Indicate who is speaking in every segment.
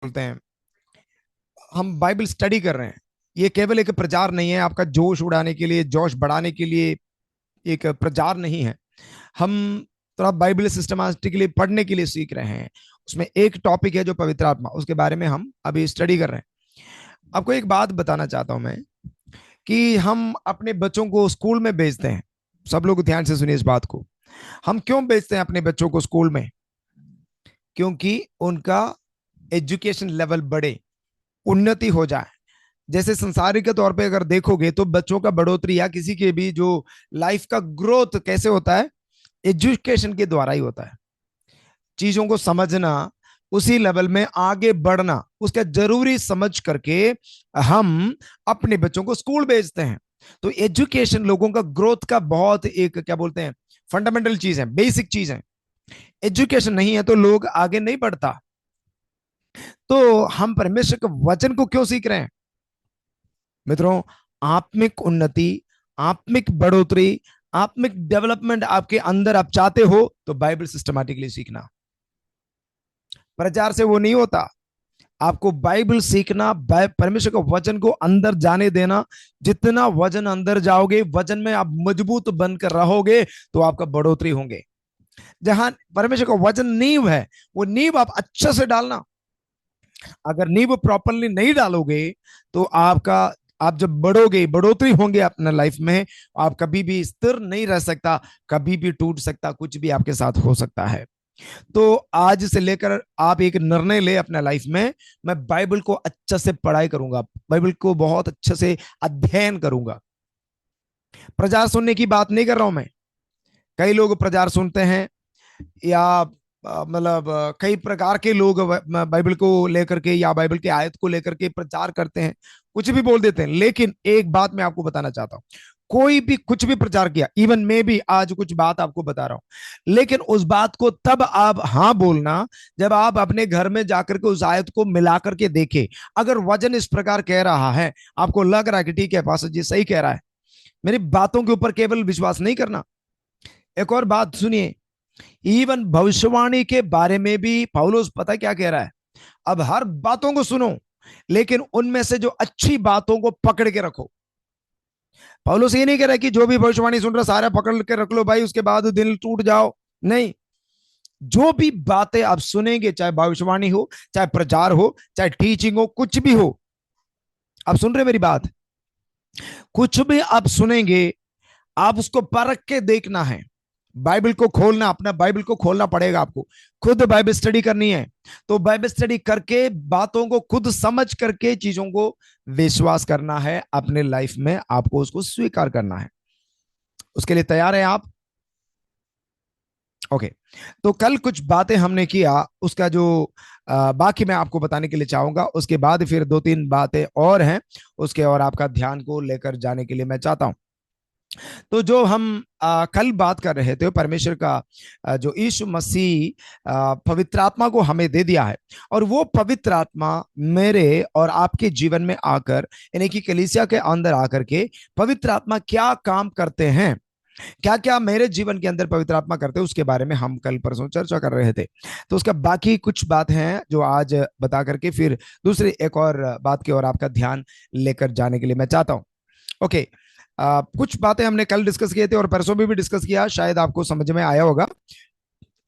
Speaker 1: बोलते हैं, हम बाइबल स्टडी कर रहे हैं। ये केवल एक प्रचार नहीं है, आपका जोश उड़ाने के लिए, जोश बढ़ाने के लिए एक प्रचार नहीं है। हम थोड़ा बाइबल सिस्टमैटिकली पढ़ने के लिए सीख रहे हैं। उसमें एक टॉपिक है जो पवित्र आत्मा, उसके बारे में हम अभी स्टडी कर रहे हैं। आपको एक बात बताना चाहता हूं मैं, कि हम अपने बच्चों को स्कूल में भेजते हैं। सब लोग ध्यान से सुनिए इस बात को। हम क्यों भेजते हैं अपने बच्चों को स्कूल में? क्योंकि उनका एजुकेशन लेवल बढ़े, उन्नति हो जाए। जैसे संसारिक के तौर पे अगर देखोगे तो बच्चों का बढ़ोतरी या किसी के भी जो लाइफ का ग्रोथ कैसे होता है, एजुकेशन के द्वारा ही होता है। चीजों को समझना, उसी लेवल में आगे बढ़ना, उसका जरूरी समझ करके हम अपने बच्चों को स्कूल भेजते हैं। तो एजुकेशन लोगों का ग्रोथ का बहुत एक क्या बोलते हैं, फंडामेंटल चीज है, बेसिक चीज है। एजुकेशन नहीं है तो लोग आगे नहीं बढ़ता। तो हम परमेश्वर के वचन को क्यों सीख रहे हैं मित्रों? आत्मिक उन्नति, आत्मिक बढ़ोतरी, आत्मिक डेवलपमेंट आपके अंदर आप चाहते हो तो बाइबल सिस्टमैटिकली सीखना। प्रचार से वो नहीं होता। आपको बाइबल सीखना, परमेश्वर के वचन को अंदर जाने देना। जितना वजन अंदर जाओगे, वजन में आप मजबूत बनकर रहोगे, तो आपका बढ़ोतरी होंगे। जहां परमेश्वर का वचन नींव है, वो नींव आप अच्छे से डालना। अगर नींव प्रॉपरली नहीं डालोगे तो आपका, आप जब बढ़ोगे, बढ़ोतरी होंगे अपने लाइफ में, आप कभी भी स्थिर नहीं रह सकता, कभी भी टूट सकता, कुछ भी आपके साथ हो सकता है। तो आज से लेकर आप एक निर्णय ले अपने लाइफ में, मैं बाइबल को अच्छे से पढ़ाई करूंगा, बाइबल को बहुत अच्छे से अध्ययन करूंगा। प्रचार सुनने की बात नहीं कर रहा हूं मैं। कई लोग प्रचार सुनते हैं, या मतलब कई प्रकार के लोग बाइबल को लेकर के या बाइबल के आयत को लेकर के प्रचार करते हैं, कुछ भी बोल देते हैं। लेकिन एक बात मैं आपको बताना चाहता हूं, कोई भी कुछ भी प्रचार किया, इवन मैं भी आज कुछ बात आपको बता रहा हूं, लेकिन उस बात को तब आप हाँ बोलना जब आप अपने घर में जाकर के उस आयत को मिला करके देखे। अगर वचन इस प्रकार कह रहा है, आपको लग रहा है कि ठीक है पास्टर जी सही कह रहा है, मेरी बातों के ऊपर केवल विश्वास नहीं करना। एक और बात सुनिए, इवन भविष्यवाणी के बारे में भी पौलुस पता क्या कह रहा है? अब हर बातों को सुनो, लेकिन उनमें से जो अच्छी बातों को पकड़ के रखो। पौलुस ये नहीं कह रहा कि जो भी भविष्यवाणी सुन रहा सारा पकड़ के रख लो भाई, उसके बाद दिल टूट जाओ। नहीं, जो भी बातें आप सुनेंगे, चाहे भविष्यवाणी हो, चाहे प्रचार हो, चाहे टीचिंग हो, कुछ भी हो, आप सुन रहे मेरी बात? कुछ भी आप सुनेंगे, आप उसको परख के देखना है। बाइबल को खोलना, अपना बाइबल को खोलना पड़ेगा आपको। खुद बाइबल स्टडी करनी है, तो बाइबल स्टडी करके बातों को खुद समझ करके चीजों को विश्वास करना है अपने लाइफ में, आपको उसको स्वीकार करना है। उसके लिए तैयार है आप? ओके। तो कल कुछ बातें हमने किया, उसका जो बाकी मैं आपको बताने के लिए चाहूंगा। उसके बाद फिर दो तीन बातें और हैं, उसके और आपका ध्यान को लेकर जाने के लिए मैं चाहता हूं। तो जो हम कल बात कर रहे थे, परमेश्वर का जो यीशु मसीह पवित्र आत्मा को हमें दे दिया है, और वो पवित्र आत्मा मेरे और आपके जीवन में आकर, यानी कि कलीसिया के अंदर आकर के पवित्र आत्मा क्या काम करते हैं, क्या क्या मेरे जीवन के अंदर पवित्र आत्मा करते हैं, उसके बारे में हम कल परसों चर्चा कर रहे थे। तो उसका बाकी कुछ बात है जो आज बता करके फिर दूसरी एक और बात की ओर आपका ध्यान लेकर जाने के लिए मैं चाहता हूं। ओके। कुछ बातें हमने कल डिस्कस किए थे और परसों भी डिस्कस किया, शायद आपको समझ में आया होगा।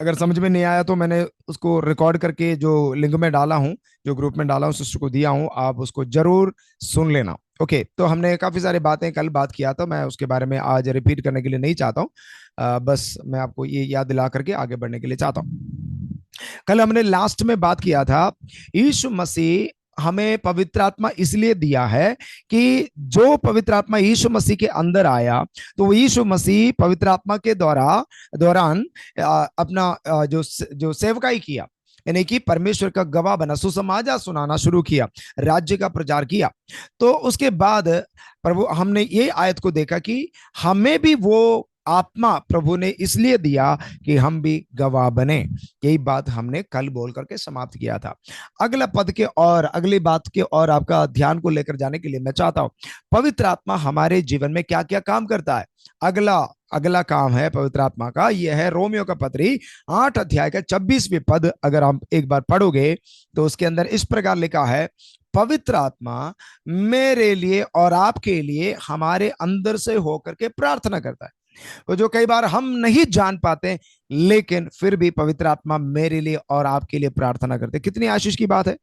Speaker 1: अगर समझ में नहीं आया तो मैंने उसको रिकॉर्ड करके जो लिंक में डाला हूं, जो ग्रुप में डाला हूं, सिस्टर को दिया हूं, आप उसको जरूर सुन लेना। ओके। तो हमने काफी सारी बातें कल बात किया था, मैं उसके बारे में आज रिपीट करने के लिए नहीं चाहता हूं। बस मैं आपको ये याद दिला करके आगे बढ़ने के लिए चाहता हूं। कल हमने लास्ट में बात किया था, यीशु मसीह हमें पवित्र आत्मा इसलिए दिया है कि जो पवित्र आत्मा यीशु मसीह के अंदर आया, तो वो यीशु मसीह पवित्र आत्मा के दौरान अपना जो सेवकाई किया, यानी कि परमेश्वर का गवाह बना, सुसमाचार सुनाना शुरू किया, राज्य का प्रचार किया। तो उसके बाद प्रभु हमने ये आयत को देखा कि हमें भी वो आत्मा प्रभु ने इसलिए दिया कि हम भी गवाह बने। यही बात हमने कल बोल करके समाप्त किया था। अगला पद के और अगली बात के और आपका ध्यान को लेकर जाने के लिए मैं चाहता हूं, पवित्र आत्मा हमारे जीवन में क्या क्या काम करता है। अगला अगला काम है पवित्र आत्मा का, यह है रोमियो का पत्री 8 अध्याय का 26वें पद। अगर हम एक बार पढ़ोगे तो उसके अंदर इस प्रकार लिखा है, पवित्र आत्मा मेरे लिए और आपके लिए हमारे अंदर से होकर के प्रार्थना करता है। तो जो कई बार हम नहीं जान पाते, लेकिन फिर भी पवित्र आत्मा मेरे लिए और आपके लिए प्रार्थना करते। कितनी आशीष की बात है।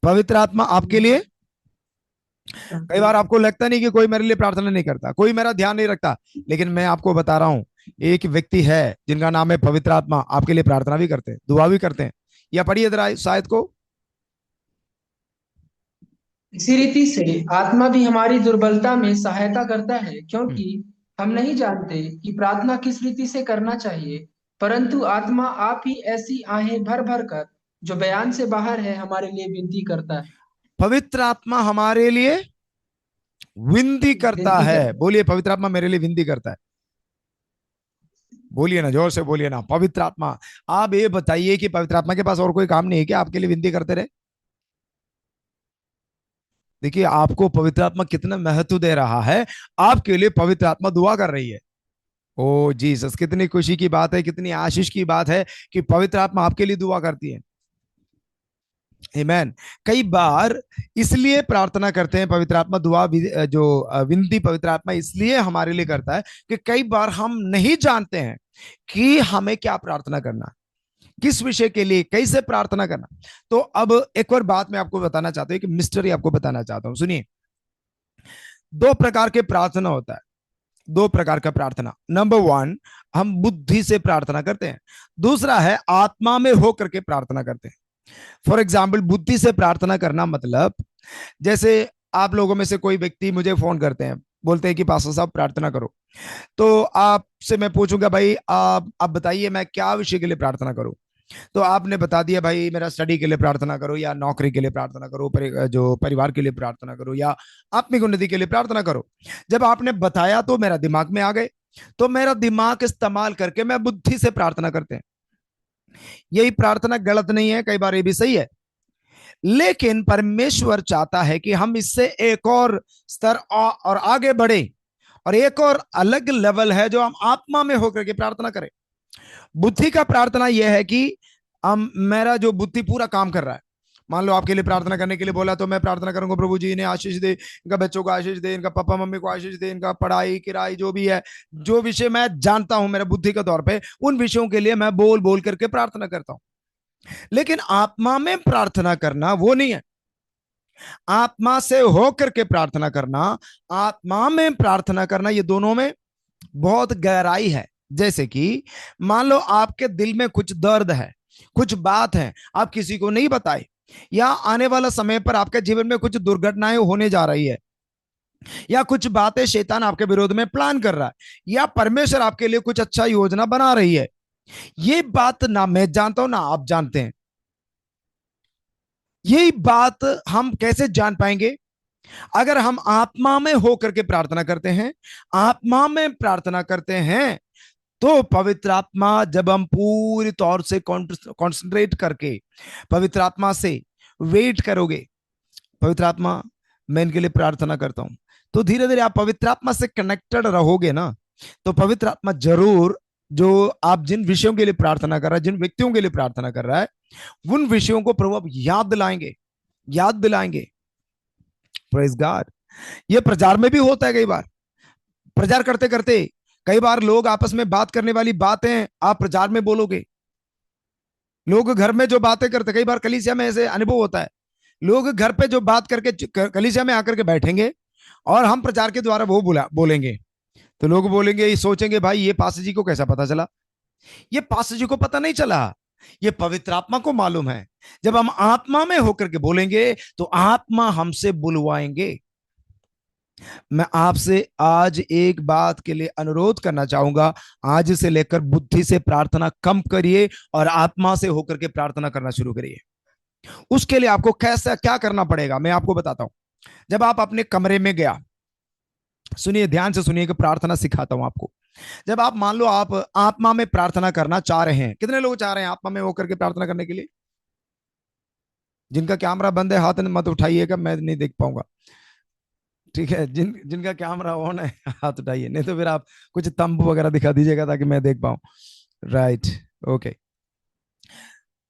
Speaker 1: पवित्र आत्मा आपके लिए, कई बार आपको लगता नहीं कि कोई मेरे लिए प्रार्थना नहीं करता, कोई मेरा ध्यान नहीं रखता, लेकिन मैं आपको बता रहा हूं, एक व्यक्ति है जिनका नाम है पवित्र आत्मा, आपके लिए प्रार्थना भी करते हैं, दुआ भी करते हैं। या पढ़िए जरा शायद को।
Speaker 2: इसी रीति से आत्मा भी हमारी दुर्बलता में सहायता करता है,
Speaker 1: हम्म।
Speaker 2: क्योंकि हम नहीं जानते कि प्रार्थना किस रीति से करना चाहिए, परंतु आत्मा आप ही ऐसी आहें भर भर कर, जो बयान से बाहर है, हमारे लिए विनती करता है।
Speaker 1: पवित्र आत्मा हमारे लिए विनती करता
Speaker 2: विनती
Speaker 1: है।
Speaker 2: करता है।
Speaker 1: बोलिए, पवित्र आत्मा मेरे लिए विनती करता है। बोलिए ना, जोर से बोलिए ना, पवित्र आत्मा। आप ये बताइए कि पवित्र आत्मा के पास और कोई काम नहीं है क्या आपके लिए विनती करते रहे। देखिए आपको पवित्र आत्मा कितना महत्व दे रहा है, आपके लिए पवित्र आत्मा दुआ कर रही है। ओ जीसस, कितनी खुशी की बात है, कितनी आशीष की बात है कि पवित्र आत्मा आपके लिए दुआ करती है। आमेन। कई बार इसलिए प्रार्थना करते हैं, पवित्र आत्मा दुआ जो विनती पवित्र आत्मा इसलिए हमारे लिए करता है कि कई बार हम नहीं जानते हैं कि हमें क्या प्रार्थना करना, किस विषय के लिए कैसे प्रार्थना करना। तो अब एक और बात मैं आपको बताना चाहता हूं, कि मिस्टरी आपको बताना चाहता हूं, सुनिए। दो प्रकार के प्रार्थना होता है, दो प्रकार का प्रार्थना। नंबर वन, हम बुद्धि से प्रार्थना करते हैं। दूसरा है आत्मा में होकर के प्रार्थना करते हैं। फॉर एग्जाम्पल, बुद्धि से प्रार्थना करना मतलब, जैसे आप लोगों में से कोई व्यक्ति मुझे फोन करते हैं, बोलते हैं कि पास्टर साहब प्रार्थना करो। तो आपसे मैं पूछूंगा, भाई आप बताइए मैं क्या विषय के लिए प्रार्थना करूं। तो आपने बता दिया, भाई मेरा स्टडी के लिए प्रार्थना करो, या नौकरी के लिए प्रार्थना करो, जो परिवार के लिए प्रार्थना करो, या आत्मिक उन्नति के लिए प्रार्थना करो। जब आपने बताया तो मेरा दिमाग में आ गए, तो मेरा दिमाग इस्तेमाल करके मैं बुद्धि से प्रार्थना करते हैं। यही प्रार्थना गलत नहीं है, कई बार ये भी सही है, लेकिन परमेश्वर चाहता है कि हम इससे एक और स्तर और आगे बढ़े, और एक और अलग लेवल है जो हम आत्मा में होकर के प्रार्थना करें। बुद्धि का प्रार्थना यह है कि हम, मेरा जो बुद्धि पूरा काम कर रहा है, मान लो आपके लिए प्रार्थना करने के लिए बोला, तो मैं प्रार्थना करूंगा, प्रभु जी इन्हें आशीष दे, इनका बच्चों को आशीष दे, इनका पापा मम्मी को आशीष दे, इनका पढ़ाई किराई जो भी है, जो विषय मैं जानता हूं मेरा बुद्धि के तौर पे, उन विषयों के लिए मैं बोल बोल करके प्रार्थना करता हूं। लेकिन आत्मा में प्रार्थना करना वो नहीं है। आत्मा से होकर के प्रार्थना करना, आत्मा में प्रार्थना करना, ये दोनों में बहुत गहराई है। जैसे कि मान लो आपके दिल में कुछ दर्द है, कुछ बात है, आप किसी को नहीं बताए, या आने वाला समय पर आपके जीवन में कुछ दुर्घटनाएं होने जा रही है, या कुछ बातें शैतान आपके विरोध में प्लान कर रहा है, या परमेश्वर आपके लिए कुछ अच्छा योजना बना रही है। ये बात ना मैं जानता हूं ना आप जानते हैं। यही बात हम कैसे जान पाएंगे? अगर हम आत्मा में होकर के प्रार्थना करते हैं, आत्मा में प्रार्थना करते हैं, तो पवित्र आत्मा, जब हम पूरी तौर से कॉन्सेंट्रेट करके पवित्र आत्मा से वेट करोगे, पवित्र आत्मा मैं इनके लिए प्रार्थना करता हूं, तो धीरे धीरे आप पवित्र आत्मा से कनेक्टेड रहोगे ना। तो पवित्र आत्मा जरूर, जो आप जिन विषयों के लिए प्रार्थना कर रहा है, जिन व्यक्तियों के लिए प्रार्थना कर रहा है, उन विषयों को प्रभु आप याद दिलाएंगे, याद दिलाएंगे। Praise God. ये प्रचार में भी होता है, कई बार प्रचार करते करते, कई बार लोग आपस में बात करने वाली बातें आप प्रचार में बोलोगे। लोग घर में जो बातें करते, कई बार कलीसिया में ऐसे अनुभव होता है, लोग घर पे जो बात करके कलीसिया में आकर के बैठेंगे, और हम प्रचार के द्वारा वो बोलेंगे, तो लोग बोलेंगे, ये सोचेंगे, भाई ये पास्टर जी को कैसा पता चला। ये पास्टर जी को पता नहीं चला, ये पवित्र आत्मा को मालूम है। जब हम आत्मा में होकर के बोलेंगे, तो आत्मा हमसे बुलवाएंगे। मैं आपसे आज एक बात के लिए अनुरोध करना चाहूंगा, आज से लेकर बुद्धि से प्रार्थना कम करिए और आत्मा से होकर के प्रार्थना करना शुरू करिए। उसके लिए आपको कैसा क्या करना पड़ेगा, मैं आपको बताता हूं। जब आप अपने कमरे में गया, सुनिए, ध्यान से सुनिए कि प्रार्थना सिखाता हूं आपको। जब आप मान लो आप आत्मा में प्रार्थना करना चाह रहे हैं, कितने लोग चाह रहे हैं आत्मा में होकर के प्रार्थना करने के लिए? जिनका कैमरा बंद है हाथ मत उठाइएगा, मैं नहीं देख पाऊंगा। ठीक है, जिनका कैमरा ऑन है हाथ उठाइए, नहीं तो फिर आप कुछ तंबू वगैरह दिखा दीजिएगा ताकि मैं देख पाऊं। राइट। ओके।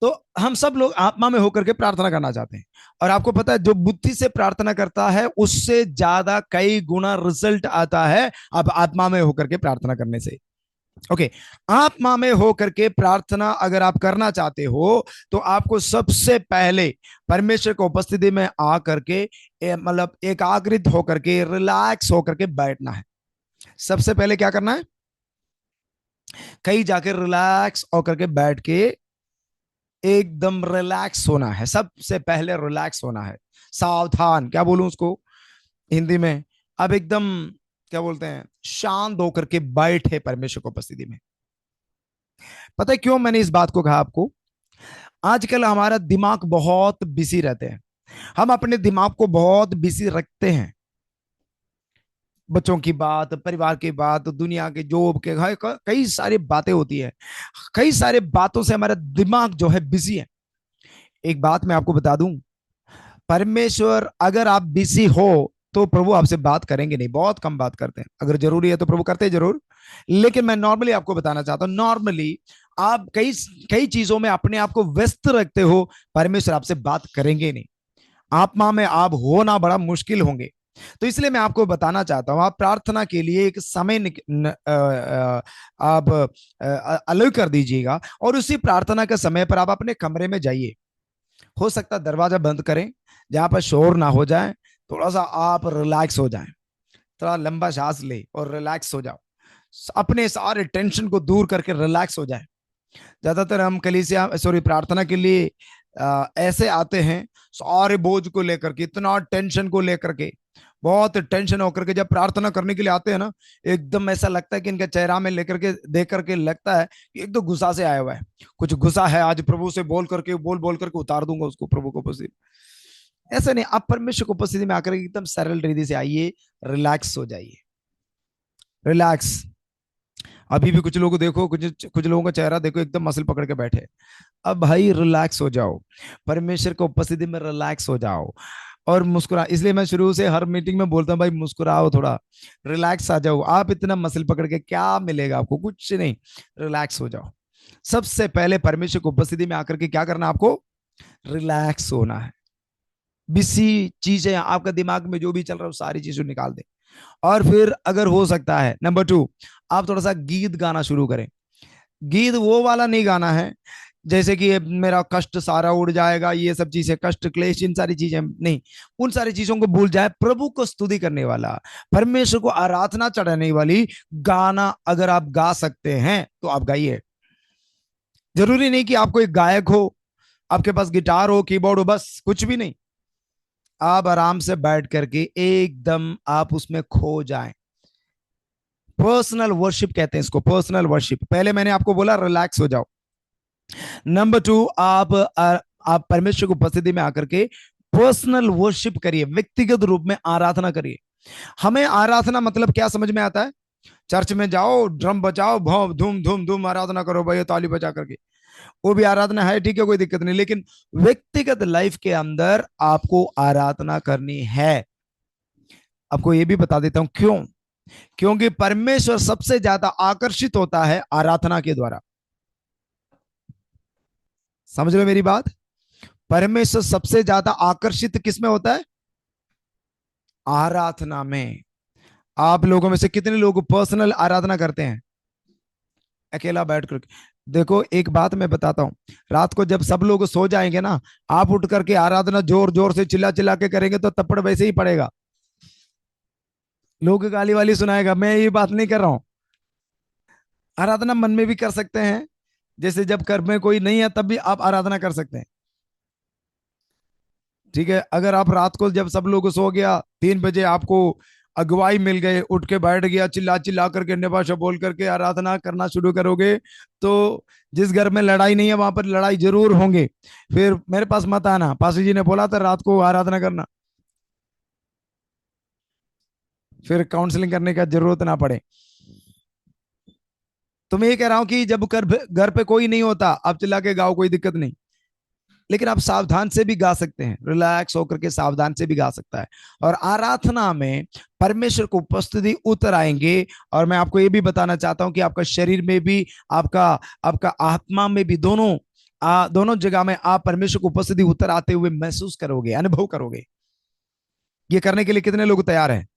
Speaker 1: तो हम सब लोग आत्मा में होकर के प्रार्थना करना चाहते हैं। और आपको पता है, जो बुद्धि से प्रार्थना करता है उससे ज्यादा कई गुना रिजल्ट आता है अब आत्मा में होकर के प्रार्थना करने से। ओके। आत्मा में होकर के प्रार्थना अगर आप करना चाहते हो तो आपको सबसे पहले परमेश्वर की उपस्थिति में आ करके, मतलब एकाग्रित होकर के, रिलैक्स होकर के बैठना है। सबसे पहले क्या करना है? कहीं जाके रिलैक्स होकर के बैठ के एकदम रिलैक्स होना है। सबसे पहले रिलैक्स होना है, सावधान, क्या बोलूं उसको हिंदी में, अब एकदम क्या बोलते हैं, शांत होकर के बैठे परमेश्वर की उपस्थिति में। पता है क्यों मैंने इस बात को कहा आपको? आजकल हमारा दिमाग बहुत बिजी रहते हैं, हम अपने दिमाग को बहुत बिजी रखते हैं। बच्चों की बात, परिवार की बात, दुनिया के जॉब के, कई सारी बातें होती है, कई सारे बातों से हमारा दिमाग जो है बिजी है। एक बात मैं आपको बता दूं, परमेश्वर अगर आप बिजी हो तो प्रभु आपसे बात करेंगे नहीं, बहुत कम बात करते हैं। अगर जरूरी है तो प्रभु करते हैं जरूर, लेकिन मैं नॉर्मली आपको बताना चाहता हूं, नॉर्मली आप कई कई चीजों में अपने आप को व्यस्त रखते हो, परमेश्वर आपसे बात करेंगे नहीं। आत्मा में आप होना बड़ा मुश्किल होंगे। तो इसलिए मैं आपको बताना चाहता हूं, आप प्रार्थना के लिए एक समय आप अलग कर दीजिएगा, और उसी प्रार्थना के समय पर आप अपने कमरे में जाइए। हो सकता है दरवाजा बंद करें, जहां पर शोर ना हो जाए, थोड़ा सा आप रिलैक्स हो जाएं, थोड़ा लंबा सांस ले और रिलैक्स हो जाओ, अपने सारे टेंशन को दूर करके रिलैक्स हो जाए। ज्यादातर हम कलीसिया, सॉरी, प्रार्थना के लिए ऐसे आते हैं सारे बोझ को लेकर के, इतना टेंशन को लेकर के, बहुत टेंशन होकर के जब प्रार्थना करने के लिए आते हैं ना, एकदम ऐसा लगता है कि इनका चेहरा में लेकर के देख करके लगता है कि एक तो गुस्सा से आया हुआ है, कुछ गुस्सा है आज प्रभु से, बोल बोल करके उतार दूंगा उसको प्रभु को उपस्थिति। ऐसा नहीं, आप परमेश्वर को उपस्थिति में आकर एकदम सरल हृदय से आइए, रिलैक्स हो जाइए, रिलैक्स। अभी भी कुछ लोगों को देखो, कुछ कुछ लोगों का चेहरा देखो एकदम मसल पकड़ के बैठे। अब भाई रिलैक्स हो जाओ, परमेश्वर को उपस्थिति में रिलैक्स हो जाओ और मुस्कुरा। इसलिए मैं शुरू से हर मीटिंग में बोलता हूँ, भाई मुस्कुराओ, थोड़ा रिलैक्स आ जाओ। आप इतना मसल पकड़ के क्या मिलेगा आपको? कुछ नहीं, रिलैक्स हो जाओ। सबसे पहले परमेश्वर को उपस्थिति में आकर के क्या करना आपको? रिलैक्स होना है। बिसी चीजें आपका दिमाग में जो भी चल रहा है सारी चीजों निकाल दे। और फिर अगर हो सकता है, नंबर 2, आप थोड़ा सा गीत गाना शुरू करें। गीत वो वाला नहीं गाना है जैसे कि मेरा कष्ट सारा उड़ जाएगा, ये सब चीजें, कष्ट क्लेश इन सारी चीजें नहीं, उन सारी चीजों को भूल जाए। प्रभु को स्तुति करने वाला, परमेश्वर को आराधना चढ़ाने वाली गाना अगर आप गा सकते हैं तो आप गाइए। जरूरी नहीं कि आपको एक गायक हो, आपके पास गिटार हो, कीबोर्ड हो, बस कुछ भी नहीं। आप आराम से बैठ करके एकदम आप उसमें खो जाएं। पर्सनल वर्शिप कहते हैं इसको, पर्सनल वर्शिप। पहले मैंने आपको बोला रिलैक्स हो जाओ। नंबर 2, आप परमेश्वर की उपस्थिति में आकर के पर्सनल वर्शिप करिए, व्यक्तिगत रूप में आराधना करिए। हमें आराधना मतलब क्या समझ में आता है? चर्च में जाओ, ड्रम बजाओ, भाव धूम धूम धूम आराधना करो भैया, ताली बजा करके, वो भी आराधना है, ठीक है, कोई दिक्कत नहीं। लेकिन व्यक्तिगत लाइफ के अंदर आपको आराधना करनी है। आपको ये भी बता देता हूं क्यों। क्योंकि परमेश्वर सबसे ज्यादा आकर्षित होता है आराधना के द्वारा। समझ लो मेरी बात, परमेश्वर सबसे ज्यादा आकर्षित किस में होता है? आराधना में। आप लोगों में से कितने लोग पर्सनल आराधना करते हैं अकेला बैठ कर? देखो एक बात मैं बताता हूं, रात को जब सब लोग सो जाएंगे ना, आप उठ करके आराधना जोर जोर से चिल्ला चिल्ला के करेंगे तो तप्पड़ वैसे ही पड़ेगा, लोग गाली वाली सुनाएगा। मैं ये बात नहीं कर रहा हूं। आराधना मन में भी कर सकते हैं, जैसे जब घर में कोई नहीं है तब भी आप आराधना कर सकते हैं, ठीक है। अगर आप रात को जब सब लोग सो गया, 3 बजे आपको अगुवाई मिल गए, उठ के बैठ गया, चिल्ला चिल्ला करके अन्य भाषा बोल करके आराधना करना शुरू करोगे, तो जिस घर में लड़ाई नहीं है वहां पर लड़ाई जरूर होंगे। फिर मेरे पास मत आना, पासी जी ने बोला था रात को आराधना करना। फिर काउंसलिंग करने का जरूरत ना पड़े। तो मैं ये कह रहा हूं कि जब घर घर पे कोई नहीं होता, आप चिल्ला के गाओ, कोई दिक्कत नहीं। लेकिन आप सावधान से भी गा सकते हैं, रिलैक्स होकर के सावधान से भी गा सकता है। और आराधना में परमेश्वर को उपस्थिति उतर आएंगे। और मैं आपको ये भी बताना चाहता हूं कि आपका शरीर में भी, आपका आपका आत्मा में भी, दोनों जगह में आप परमेश्वर को उपस्थिति उतर आते हुए महसूस करोगे, अनुभव करोगे। ये करने के लिए कितने लोग तैयार हैं?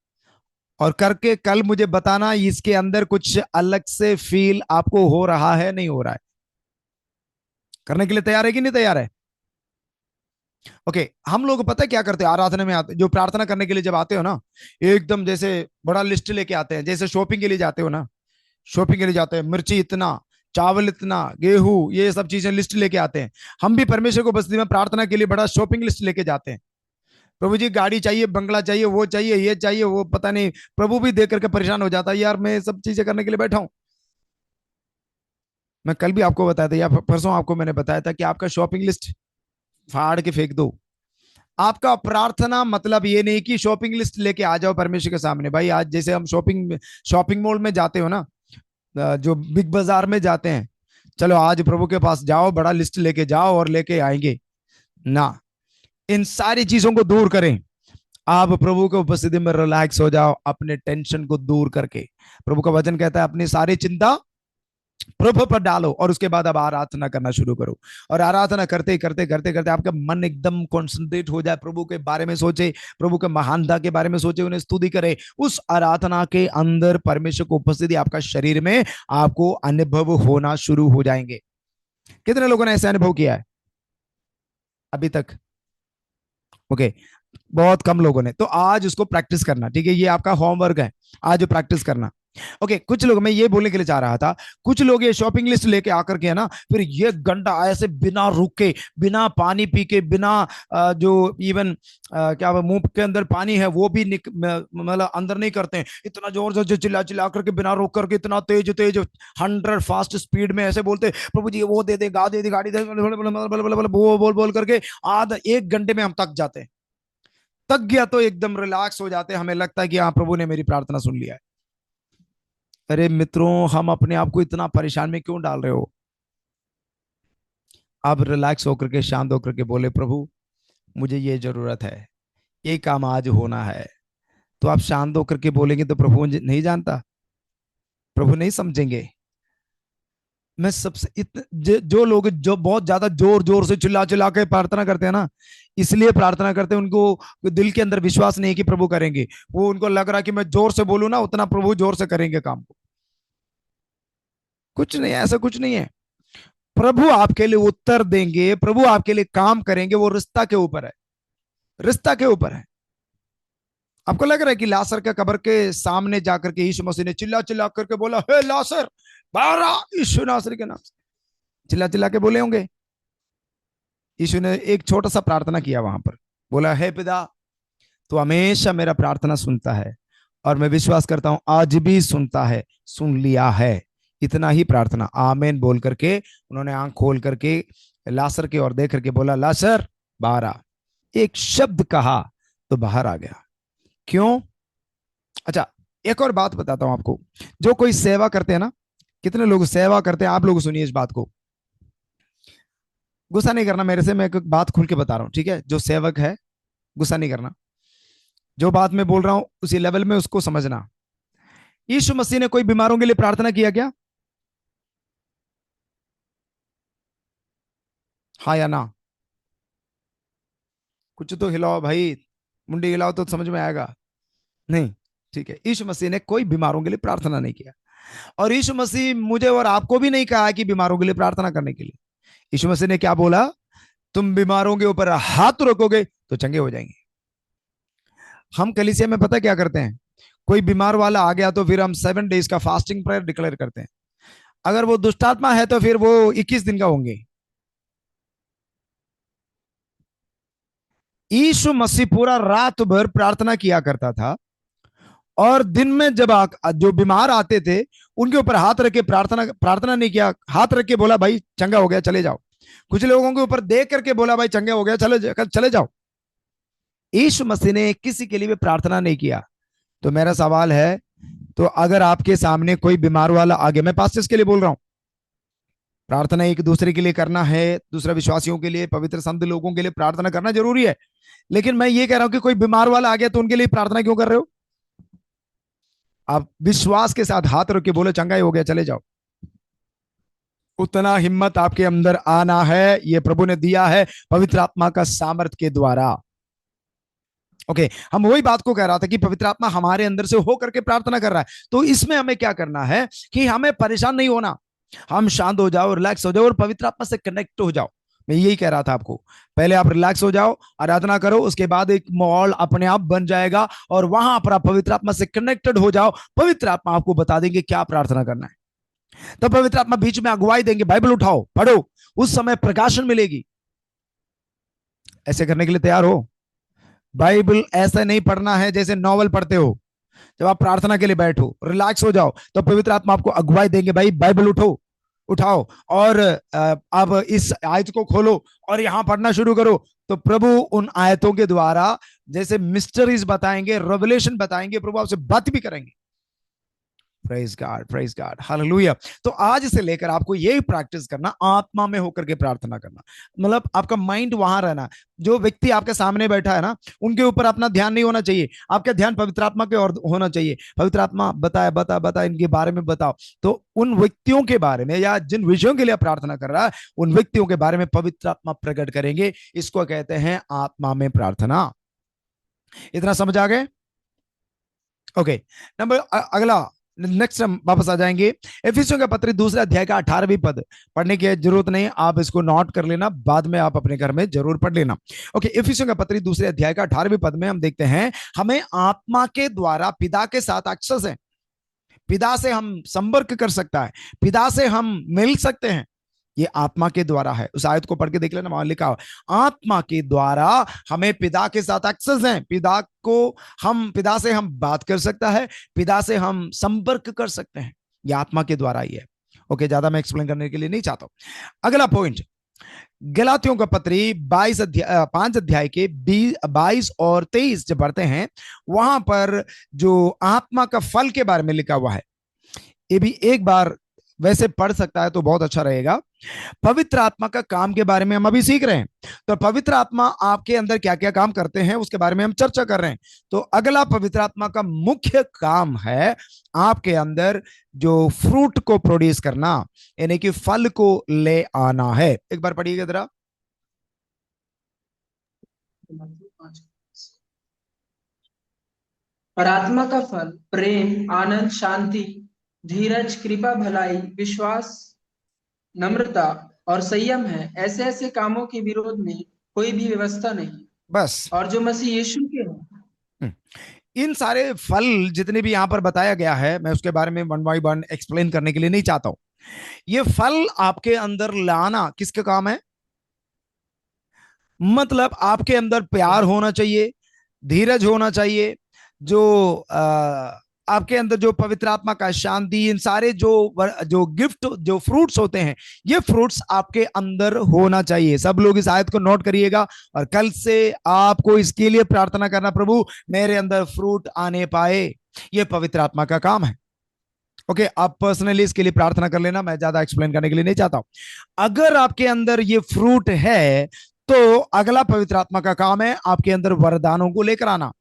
Speaker 1: और करके कल मुझे बताना, इसके अंदर कुछ अलग से फील आपको हो रहा है, नहीं हो रहा है? करने के लिए तैयार है कि नहीं तैयार है? ओके। हम लोग पता है क्या करते हैं आराधना में आते, जो प्रार्थना करने के लिए जब आते हो ना, एकदम जैसे बड़ा लिस्ट लेके आते हैं, जैसे शॉपिंग के लिए जाते हो ना। शॉपिंग के लिए जाते हैं, मिर्ची इतना, चावल इतना, गेहूं, ये सब चीजें लिस्ट लेके आते हैं। हम भी परमेश्वर को बस्ती में प्रार्थना के लिए बड़ा शॉपिंग लिस्ट लेके जाते हैं। प्रभु जी गाड़ी चाहिए, बंगला चाहिए, वो चाहिए, ये चाहिए, वो पता नहीं। प्रभु भी देख करके परेशान हो जाता है, यार मैं सब चीजें करने के लिए बैठा हूं। मैं कल भी आपको बताया था, या परसों आपको मैंने बताया था कि आपका शॉपिंग लिस्ट फाड़ के फेंक दो। आपका प्रार्थना मतलब ये नहीं कि शॉपिंग लिस्ट लेके आ जाओ परमेश्वर के सामने। भाई आज जैसे हम शॉपिंग शॉपिंग मॉल में जाते हो ना, जो बिग बाजार में जाते हैं, चलो आज प्रभु के पास जाओ, बड़ा लिस्ट लेके जाओ और लेके आएंगे ना। इन सारी चीजों को दूर करें। आप प्रभु के उपस्थिति में रिलैक्स हो जाओ, अपने टेंशन को दूर करके। प्रभु का वचन कहता है अपनी सारी चिंता प्रभु पर डालो, और उसके बाद अब आराधना करना शुरू करो। और आराधना करते करते करते करते आपका मन एकदम कॉन्सेंट्रेट हो जाए, प्रभु के बारे में सोचे, प्रभु के महानता के बारे में सोचे, उन्हें स्तुति करे। उस आराधना के अंदर परमेश्वर को उपस्थिति आपका शरीर में आपको अनुभव होना शुरू हो जाएंगे। कितने लोगों ने ऐसे अनुभव किया है अभी तक? ओके। बहुत कम लोगों ने। तो आज उसको प्रैक्टिस करना, ठीक है? ये आपका होमवर्क है, आज प्रैक्टिस करना। ओके। कुछ लोग, मैं ये बोलने के लिए चाह रहा था, कुछ लोग ये शॉपिंग लिस्ट लेके आकर के है ना, फिर ये घंटा ऐसे बिना रुके, बिना पानी पी के, बिना जो इवन क्या मुंह के अंदर पानी है वो भी मतलब अंदर नहीं करते हैं, इतना जोर से चिल्ला चिल्ला करके, बिना रोक करके, इतना तेज तेज 100 फास्ट स्पीड में ऐसे बोलते, प्रभु जी वो दे दे, गा दे दे, गाड़ी दे, बोल बोल बोल करके आधा 1 घंटे में हम थक जाते हैं। थक गया तो एकदम रिलैक्स हो जाते हैं, हमें लगता है कि हाँ प्रभु ने मेरी प्रार्थना सुन लिया है। अरे मित्रों, हम अपने आप को इतना परेशान में क्यों डाल रहे हो? आप रिलैक्स होकर के, शांत होकर के बोले, प्रभु मुझे ये जरूरत है, ये काम आज होना है। तो आप शांत होकर के बोलेंगे तो प्रभु नहीं जानता, प्रभु नहीं समझेंगे। मैं सबसे जो लोग जो बहुत ज्यादा जोर जोर से चिल्ला चिल्ला के प्रार्थना करते हैं ना, इसलिए प्रार्थना करते हैं, उनको दिल के अंदर विश्वास नहीं कि प्रभु करेंगे। वो उनको लग रहा है कि मैं जोर से बोलूं ना, उतना प्रभु जोर से करेंगे काम को। कुछ नहीं, ऐसा कुछ नहीं है। प्रभु आपके लिए उत्तर देंगे, प्रभु आपके लिए काम करेंगे, वो रिश्ता के ऊपर है, रिश्ता के ऊपर है। आपको लग रहा है कि लासर का कब्र के सामने जाकर के यीशु मसीह ने चिल्ला चिल्ला करके बोला, हे लासर बाहर आ, यीशु नासरी के नाम से चिल्ला चिल्ला के बोले होंगे? यीशु ने एक छोटा सा प्रार्थना किया वहां पर, बोला, हे पिता, तो हमेशा मेरा प्रार्थना सुनता है, और मैं विश्वास करता हूं आज भी सुनता है, सुन लिया है। इतना ही प्रार्थना, आमेन बोल करके उन्होंने आंख खोल करके लासर की ओर देख करके बोला, लासर बाहर आ। एक शब्द कहा तो बाहर आ गया। क्यों? अच्छा, एक और बात बताता हूं आपको। जो कोई सेवा करते हैं ना, कितने लोग सेवा करते हैं, आप लोग सुनिए इस बात को, गुस्सा नहीं करना मेरे से, मैं एक बात खुल के बता रहा हूं, ठीक है? जो सेवक है, गुस्सा नहीं करना, जो बात मैं बोल रहा हूं उसी लेवल में उसको समझना। यीशु मसीह ने कोई बीमारों के लिए प्रार्थना किया क्या? हाँ या ना? कुछ तो हिलाओ भाई, मुंडी हिलाओ तो समझ में आएगा। नहीं? ठीक है, यीशु मसीह ने कोई बीमारों के लिए प्रार्थना नहीं किया। और यीशु मसीह मुझे और आपको भी नहीं कहा कि बीमारों के लिए प्रार्थना करने के लिए। यीशु मसीह ने क्या बोला? तुम बीमारों के ऊपर हाथ रखोगे तो चंगे हो जाएंगे। हम कलीसिया में पता क्या करते हैं, कोई बीमार वाला आ गया तो फिर हम 7 डेज का फास्टिंग प्रेयर डिक्लेयर करते हैं। अगर वो दुष्टात्मा है तो फिर वो 21 दिन का होंगे। यीशु मसीह पूरा रात भर प्रार्थना किया करता था, और दिन में जब जो बीमार आते थे उनके ऊपर हाथ रख के प्रार्थना प्रार्थना नहीं किया, हाथ रख के बोला भाई चंगा हो गया चले जाओ। कुछ लोगों के ऊपर देख करके बोला भाई चंगा हो गया चले चले जाओ। यीशु मसीह ने किसी के लिए भी प्रार्थना नहीं किया। तो मेरा सवाल है, तो अगर आपके सामने कोई बीमार वाला आ गया, मैं पास्टर्स के लिए बोल रहा हूं, प्रार्थना एक दूसरे के लिए करना है, दूसरे विश्वासियों के लिए, पवित्र संत लोगों के लिए प्रार्थना करना जरूरी है, लेकिन मैं ये कह रहा हूं कि कोई बीमार वाला आ गया तो उनके लिए प्रार्थना क्यों कर रहे हो? आप विश्वास के साथ हाथ रख के बोले चंगा ही हो गया, चले जाओ। उतना हिम्मत आपके अंदर आना है, ये प्रभु ने दिया है पवित्र आत्मा का सामर्थ के द्वारा। ओके, हम वही बात को कह रहा था कि पवित्र आत्मा हमारे अंदर से होकर के प्रार्थना कर रहा है, तो इसमें हमें क्या करना है कि हमें परेशान नहीं होना, हम शांत हो जाओ, रिलैक्स हो जाओ और पवित्र आत्मा से कनेक्ट हो जाओ। मैं यही कह रहा था आपको, पहले आप रिलैक्स हो जाओ, आराधना करो, उसके बाद एक माहौल अपने आप बन जाएगा और वहां पर आप पवित्र आत्मा से कनेक्टेड हो जाओ। पवित्र आत्मा आपको बता देंगे क्या प्रार्थना करना है, तो पवित्र आत्मा बीच में अगुवाई देंगे, बाइबल उठाओ पढ़ो, उस समय प्रकाशन मिलेगी। ऐसे करने के लिए तैयार हो? बाइबल ऐसा नहीं पढ़ना है जैसे नॉवल पढ़ते हो। जब आप प्रार्थना के लिए बैठो, रिलैक्स हो जाओ, तो पवित्र आत्मा आपको अगुवाई देंगे, भाई बाइबल उठाओ और अब इस आयत को खोलो और यहां पढ़ना शुरू करो। तो प्रभु उन आयतों के द्वारा जैसे मिस्टरीज बताएंगे, रेवलेशन बताएंगे, प्रभु आपसे बात भी करेंगे। Praise God, hallelujah. तो आज से लेकर आपको यही प्रैक्टिस करना, आत्मा में होकर के प्रार्थना करना, मतलब आपका माइंड वहां रहना। जो व्यक्ति आपके सामने बैठा है ना, उनके ऊपर अपना ध्यान नहीं होना चाहिए, आपका ध्यान पवित्र आत्मा के और होना चाहिए। पवित्र आत्मा बता इनके बारे में बताओ। तो उन व्यक्तियों के बारे में या जिन विषयों के लिए प्रार्थना कर रहा है, उन व्यक्तियों के बारे में पवित्र आत्मा प्रकट करेंगे। इसको कहते हैं आत्मा में प्रार्थना। इतना समझ आ गए? ओके, नंबर अगला, नेक्स्ट हम वापस आ जाएंगे। इफिसियों का पत्र दूसरे अध्याय का 18वीं पद, पढ़ने की जरूरत नहीं, आप इसको नोट कर लेना, बाद में आप अपने घर में जरूर पढ़ लेना। ओके, इफिसियों का पत्र दूसरे अध्याय का 18वीं पद में हम देखते हैं, हमें आत्मा के द्वारा पिता के साथ एक्सेस है, पिता से हम संपर्क कर सकता है, पिता से हम मिल सकते हैं, ये आत्मा के द्वारा है। उस आयत को पढ़ के देख लेना, वहां लिखा हुआ आत्मा के द्वारा हमें पिता के साथ एक्सेस है, पिता को हम, पिता से हम बात कर सकता है, पिता से हम संपर्क कर सकते हैं, ये आत्मा के द्वारा ही है। ओके, ज्यादा मैं एक्सप्लेन करने के लिए नहीं चाहता हूं। अगला पॉइंट, गलातियों का पत्री 5 अध्याय के 22 और 23 जब पढ़ते हैं, वहां पर जो आत्मा का फल के बारे में लिखा हुआ है, ये भी एक बार वैसे पढ़ सकता है तो बहुत अच्छा रहेगा। पवित्र आत्मा का काम के बारे में हम अभी सीख रहे हैं, तो पवित्र आत्मा आपके अंदर क्या क्या काम करते हैं उसके बारे में हम चर्चा कर रहे हैं। तो अगला पवित्र आत्मा का मुख्य काम है आपके अंदर जो फ्रूट को प्रोड्यूस करना, यानी कि फल को ले आना है। एक बार पढ़िएगा जरा।
Speaker 2: और आत्मा का फल प्रेम, आनंद, शांति, धीरज, कृपा, भलाई, विश्वास, नम्रता और संयम है। ऐसे ऐसे कामों के विरोध में कोई भी व्यवस्था नहीं।
Speaker 1: बस
Speaker 2: और जो मसीह यीशु के हैं,
Speaker 1: इन सारे फल जितने भी यहां पर बताया गया है, मैं उसके बारे में वन बाय वन एक्सप्लेन करने के लिए नहीं चाहता हूं। ये फल आपके अंदर लाना किसका काम है? मतलब आपके अंदर प्यार होना चाहिए, धीरज होना चाहिए, जो आपके अंदर जो पवित्र आत्मा का शांति, इन सारे जो गिफ्ट, जो फ्रूट्स होते हैं, ये फ्रूट्स आपके अंदर होना चाहिए। सब लोग इस आयत को नोट करिएगा और कल से आपको इसके लिए प्रार्थना करना, प्रभु मेरे अंदर फ्रूट आने पाए, ये पवित्र आत्मा का काम है। ओके, आप पर्सनली इसके लिए प्रार्थना कर लेना, मैं ज्यादा एक्सप्लेन करने के लिए नहीं चाहता हूं। अगर आपके अंदर ये फ्रूट है, तो अगला पवित्र आत्मा का काम है आपके अंदर वरदानों को लेकर आना।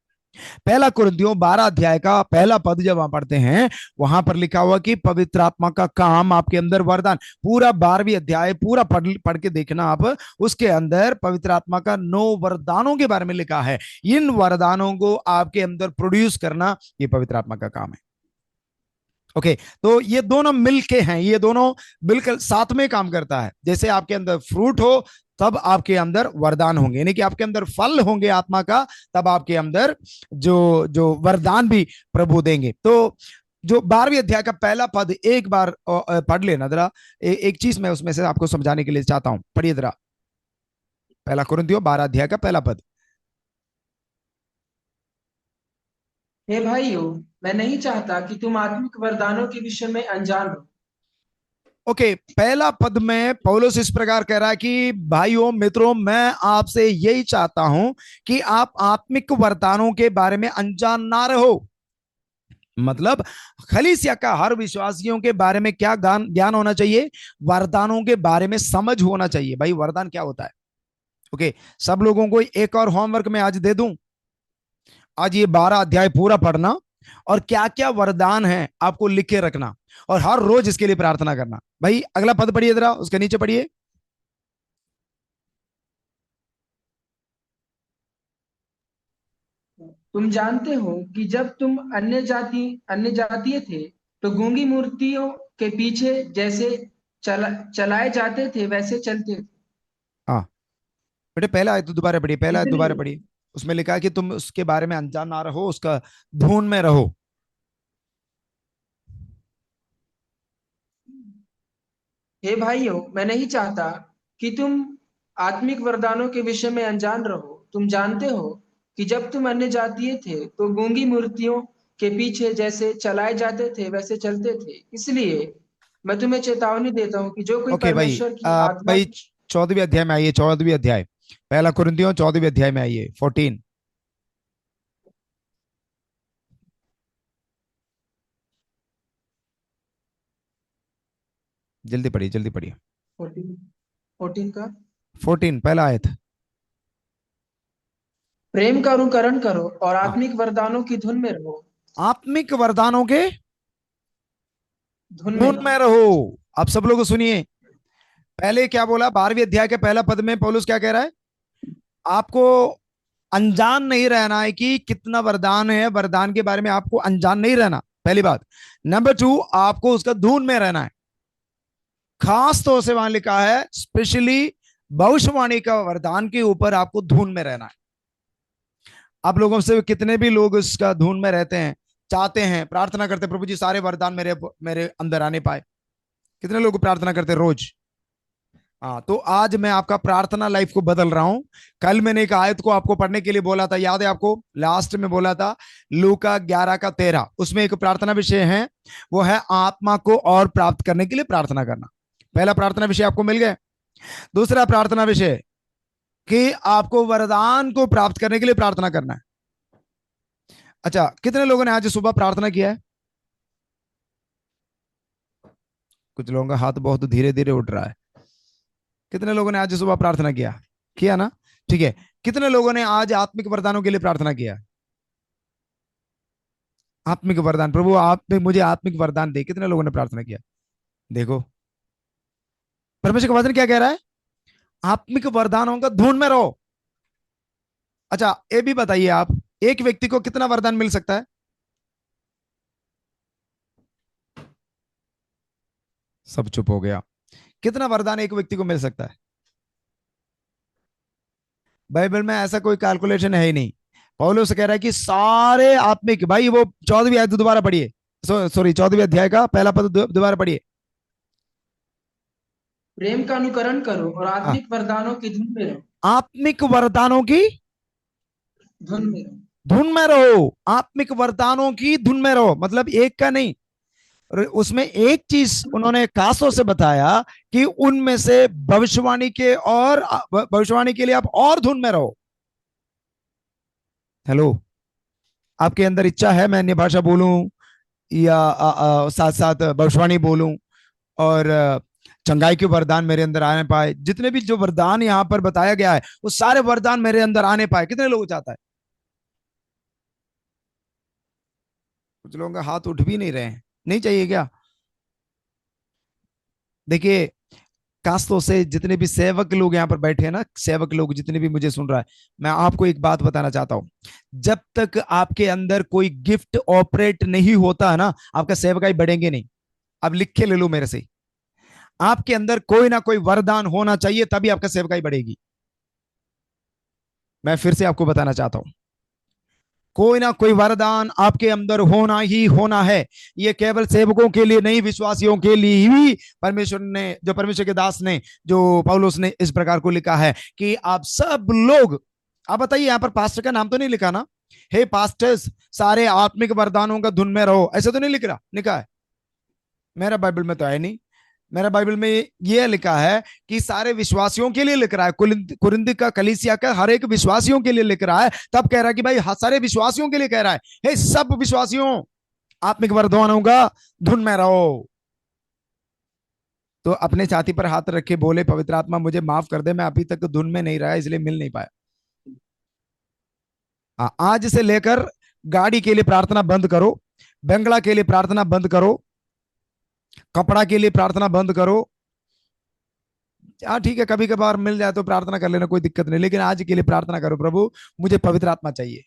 Speaker 1: पहला कुरिन्थियों 12 अध्याय का पहला पद जब वहां पढ़ते हैं, वहां पर लिखा हुआ कि पवित्र आत्मा का काम आपके अंदर वरदान, पूरा 12वीं अध्याय पूरा पढ़ के देखना आप, उसके अंदर पवित्र आत्मा का 9 वरदानों के बारे में लिखा है। इन वरदानों को आपके अंदर प्रोड्यूस करना, ये पवित्र आत्मा का काम है। ओके, तो ये दोनों मिलके हैं, ये दोनों बिल्कुल साथ में काम करता है। जैसे आपके अंदर फ्रूट हो, तब आपके अंदर वरदान होंगे, यानी कि आपके अंदर फल होंगे आत्मा का, तब आपके अंदर जो जो वरदान भी प्रभु देंगे। तो जो 12वीं अध्याय का पहला पद एक बार पढ़ लेना जरा, एक चीज मैं उसमें से आपको समझाने के लिए चाहता हूं, पढ़िए जरा, पहला कुरिन्थियों 12 अध्याय का पहला पद।
Speaker 2: हे भाइयों, मैं नहीं चाहता कि तुम आत्मिक वरदानों के विषय में अनजान हो।
Speaker 1: ओके, पहला पद में पौलुस इस प्रकार कह रहा है कि भाइयों मित्रों, मैं आपसे यही चाहता हूं कि आप आत्मिक वरदानों के बारे में अनजान ना रहो। मतलब खलीसिया का हर विश्वासियों के बारे में क्या ज्ञान ज्ञान होना चाहिए? वरदानों के बारे में समझ होना चाहिए। भाई वरदान क्या होता है? ओके, सब लोगों को एक और होमवर्क मैं आज दे दूं। आज ये 12 अध्याय पूरा पढ़ना, और क्या क्या वरदान है आपको लिख के रखना, और हर रोज इसके लिए प्रार्थना करना। भाई अगला पद पढ़िए जरा, उसके नीचे पढ़िए।
Speaker 2: तुम जानते हो कि जब तुम अन्य जातीय थे तो गूंगी मूर्तियों के पीछे जैसे चलाए जाते थे वैसे चलते थे।
Speaker 1: हाँ बेटे, पहला आयत तो दोबारा पढ़िए, पहला आयत दोबारा
Speaker 2: इसलिए
Speaker 1: पढ़िए। उसमें लिखा है कि तुम उसके बारे में अनजान ना रहो, उसका धुन में रहो।
Speaker 2: हे भाइयों, मैं नहीं चाहता कि तुम आत्मिक वरदानों के विषय में अनजान रहो। तुम जानते हो कि जब तुम अन्य जातीय थे तो गूंगी मूर्तियों के पीछे जैसे चलाए जाते थे वैसे चलते थे। इसलिए मैं तुम्हें चेतावनी देता हूँ कि जो कोई
Speaker 1: ओके भाई,
Speaker 2: परमेश्वर की आत्मा
Speaker 1: भाई
Speaker 2: की
Speaker 1: 14वीं अध्याय में आइए, 14वीं अध्याय, पहला कुरिन्थियों 14वीं अध्याय में आइए, 14। जल्दी पढ़िए, जल्दी पढ़िए।
Speaker 2: 14 14 का
Speaker 1: 14 पहला आयत।
Speaker 2: प्रेम का अनुकरण करो और
Speaker 1: हाँ,
Speaker 2: आत्मिक वरदानों की धुन में रहो।
Speaker 1: आत्मिक वरदानों के
Speaker 2: धुन में
Speaker 1: धुन
Speaker 2: रहो।
Speaker 1: में रहो। आप सब लोग सुनिए, पहले क्या बोला? 12वीं अध्याय के पहला पद में पौलुस क्या कह रहा है? आपको अनजान नहीं रहना है कि कितना वरदान है, वरदान के बारे में आपको अनजान नहीं रहना, पहली बात। नंबर 2, आपको उसका धुन में रहना है। खास तौर से वहां लिखा है स्पेशली भविष्यवाणी का वरदान के ऊपर आपको धुन में रहना है। आप लोगों से कितने भी लोग उसका धुन में रहते हैं, चाहते हैं, प्रार्थना करते, प्रभु जी सारे वरदान मेरे मेरे अंदर आने पाए। कितने लोग प्रार्थना करते रोज? हाँ, तो आज मैं आपका प्रार्थना लाइफ को बदल रहा हूं। कल मैंने एक आयत को आपको पढ़ने के लिए बोला था, याद है आपको? लास्ट में बोला था लूका 11 का 13, उसमें एक प्रार्थना विषय है, वो है आत्मा को और प्राप्त करने के लिए प्रार्थना करना। पहला प्रार्थना विषय आपको मिल गया। दूसरा प्रार्थना विषय कि आपको वरदान को प्राप्त करने के लिए प्रार्थना करना है। अच्छा, कितने लोगों ने आज सुबह प्रार्थना किया है? कुछ लोगों का हाथ बहुत धीरे धीरे उठ रहा है। कितने लोगों ने आज सुबह प्रार्थना किया? किया ना? ठीक है। कितने लोगों ने आज आत्मिक वरदानों के लिए प्रार्थना किया? आत्मिक वरदान, प्रभु आप मुझे आत्मिक वरदान दे, कितने लोगों ने प्रार्थना किया? देखो, परमेश्वर का वचन क्या कह रहा है? आत्मिक वरदानों का धुन में रहो। अच्छा, ये भी बताइए आप, एक व्यक्ति को कितना वरदान मिल सकता है? सब चुप हो गया। कितना वरदान एक व्यक्ति को मिल सकता है? बाइबल में ऐसा कोई कैलकुलेशन है ही नहीं। पौलुस कह रहा है कि सारे आत्मिक, भाई वो 14वीं अध्याय दोबारा पढ़िए, सॉरी 14वीं अध्याय का पहला पद दोबारा पढ़िए।
Speaker 2: प्रेम का अनुकरण करो और
Speaker 1: हाँ,
Speaker 2: आत्मिक वरदानों की धुन में रहो।
Speaker 1: आत्मिक वरदानों की
Speaker 2: धुन में रहो।
Speaker 1: धुन में रहो। आत्मिक वरदानों की धुन में रहो, मतलब एक का नहीं। और उसमें एक चीज उन्होंने खासों से बताया कि उनमें से भविष्यवाणी के, और भविष्यवाणी के लिए आप और धुन में रहो। हेलो, आपके अंदर इच्छा है मैं अन्य भाषा बोलूं, या साथ साथ भविष्यवाणी बोलूं, और चंगाई के वरदान मेरे अंदर आने पाए? जितने भी जो वरदान यहाँ पर बताया गया है वो सारे वरदान मेरे अंदर आने पाए, कितने लोग चाहता है? कुछ लोगों का हाथ उठ भी नहीं रहे हैं। नहीं चाहिए क्या? देखिए, खासतौर से जितने भी सेवक लोग यहाँ पर बैठे हैं ना, सेवक लोग जितने भी मुझे सुन रहा है, मैं आपको एक बात बताना चाहता हूं। जब तक आपके अंदर कोई गिफ्ट ऑपरेट नहीं होता है ना, आपका सेवकाई बढ़ेंगे नहीं। अब लिख के ले लो मेरे से, आपके अंदर कोई ना कोई वरदान होना चाहिए, तभी आपका सेवकाई बढ़ेगी। मैं फिर से आपको बताना चाहता हूं, कोई ना कोई वरदान आपके अंदर होना ही होना है। ये केवल सेवकों के लिए नहीं, विश्वासियों के लिए भी परमेश्वर ने, जो परमेश्वर के दास ने, जो पौलुस ने इस प्रकार को लिखा है कि आप सब लोग, आप बताइए, यहां पर पास्टर का नाम तो नहीं लिखा ना? हे पास्टर्स, सारे आत्मिक वरदानों का धुन में रहो, ऐसे तो नहीं लिख रहा, लिखा है? मेरा बाइबल में तो है नहीं। मेरा बाइबल में ये लिखा है कि सारे विश्वासियों के लिए लिख रहा है, कुरिन्थ का, कलीसिया का हर एक विश्वासियों के लिए लिख रहा है। तब कह रहा है कि भाई सारे विश्वासियों के लिए कह रहा है, हे सब विश्वासियों, आत्मिक वरदानों का धुन में रहो। तो अपने छाती पर हाथ रख के बोले, पवित्र आत्मा मुझे माफ कर दे, मैं अभी तक धुन में नहीं रहा इसलिए मिल नहीं पाया। आज से लेकर गाड़ी के लिए प्रार्थना बंद करो, बंगला के लिए प्रार्थना बंद करो, कपड़ा के लिए प्रार्थना बंद करो। हाँ ठीक है, कभी कभार मिल जाए तो प्रार्थना कर लेना, कोई दिक्कत नहीं, लेकिन आज के लिए प्रार्थना करो, प्रभु मुझे पवित्र आत्मा चाहिए,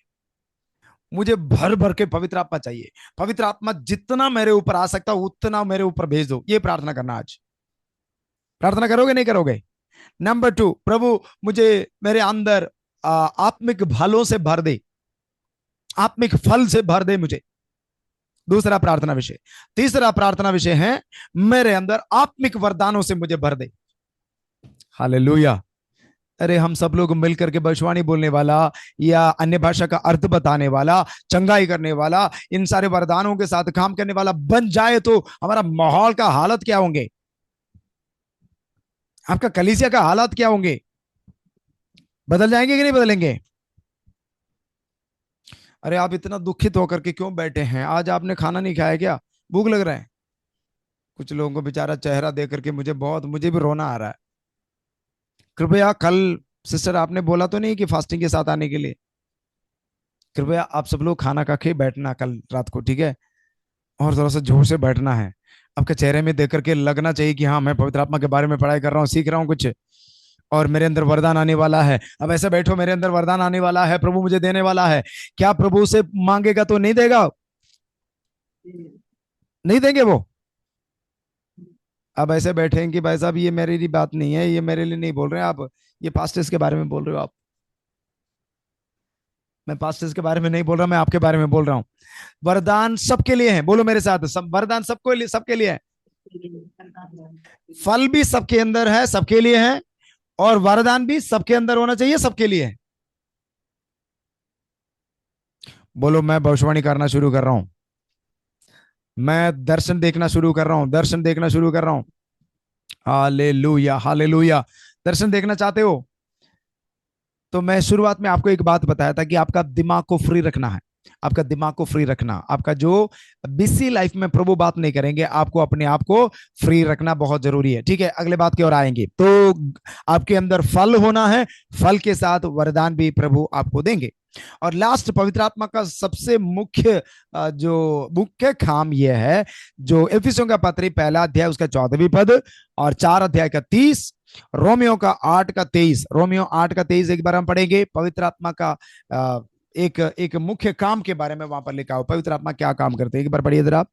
Speaker 1: मुझे भर भर के पवित्र आत्मा चाहिए। पवित्र आत्मा जितना मेरे ऊपर आ सकता उतना मेरे ऊपर भेज दो। ये प्रार्थना करना आज। प्रार्थना करोगे नहीं करोगे? नंबर 2, प्रभु मुझे मेरे अंदर आत्मिक फलों से भर दे, आत्मिक फल से भर दे मुझे। दूसरा प्रार्थना विषय। तीसरा प्रार्थना विषय है, मेरे अंदर आत्मिक वरदानों से मुझे भर दे। हालेलुया। अरे हम सब लोग मिलकर के भविष्यवाणी बोलने वाला या अन्य भाषा का अर्थ बताने वाला, चंगाई करने वाला, इन सारे वरदानों के साथ काम करने वाला बन जाए तो हमारा माहौल का हालत क्या होंगे? आपका कलीसिया का हालात क्या होंगे? बदल जाएंगे कि नहीं बदलेंगे? अरे आप इतना दुखित होकर के क्यों बैठे हैं? आज आपने खाना नहीं खाया क्या? भूख लग रहा है? कुछ लोगों को बेचारा चेहरा देख करके मुझे भी रोना आ रहा है। कृपया कल सिस्टर आपने बोला तो नहीं कि फास्टिंग के साथ आने के लिए? कृपया आप सब लोग खाना खा के बैठना कल रात को, ठीक है? और थोड़ा सा जोर से बैठना है। आपके चेहरे में देख करके लगना चाहिए कि हाँ मैं पवित्र आत्मा के बारे में पढ़ाई कर रहा हूँ, सीख रहा हूँ कुछ, और मेरे अंदर वरदान आने वाला है। अब ऐसे बैठो, मेरे अंदर वरदान आने वाला है, प्रभु मुझे देने वाला है। क्या प्रभु से मांगेगा तो नहीं देगा? नहीं देंगे वो? अब ऐसे बैठे हैं कि भाई साहब ये मेरी लिए बात नहीं है, ये मेरे लिए नहीं बोल रहे हैं आप, ये पास्टर्स के बारे में बोल रहे हो आप। मैं पास्टर्स के बारे में नहीं बोल रहा, मैं आपके बारे में बोल रहा हूँ। वरदान सबके लिए है, बोलो मेरे साथ, सब वरदान सबको लिए, सबके लिए है। फल भी सबके अंदर है, सबके लिए है, और वरदान भी सबके अंदर होना चाहिए, सबके लिए है। बोलो मैं भविष्यवाणी करना शुरू कर रहा हूं, मैं दर्शन देखना शुरू कर रहा हूं, दर्शन देखना शुरू कर रहा हूं। Hallelujah, hallelujah. दर्शन देखना चाहते हो तो मैं शुरुआत में आपको एक बात बताया था कि आपका दिमाग को फ्री रखना है, आपका दिमाग को फ्री रखना, आपका जो बिजी लाइफ में प्रभु बात नहीं करेंगे, आपको अपने आप को फ्री रखना बहुत जरूरी है, ठीक है? अगले बात की ओर आएंगे तो आपके अंदर फल होना है, फल के साथ वरदान भी प्रभु आपको देंगे। और लास्ट, पवित्र आत्मा का सबसे मुख्य जो मुख्य काम यह है, जो इफिसियों का पत्री 1 अध्याय उसका 14वीं पद और 4 अध्याय का 30, रोमियो का 8 का 23, रोमियो 8 का 23 एक बार हम पढ़ेंगे। पवित्र आत्मा का एक एक मुख्य काम के बारे में वहां पर लिखा हो, पवित्र आत्मा क्या काम करते हैं, एक बार पढ़िए जरा।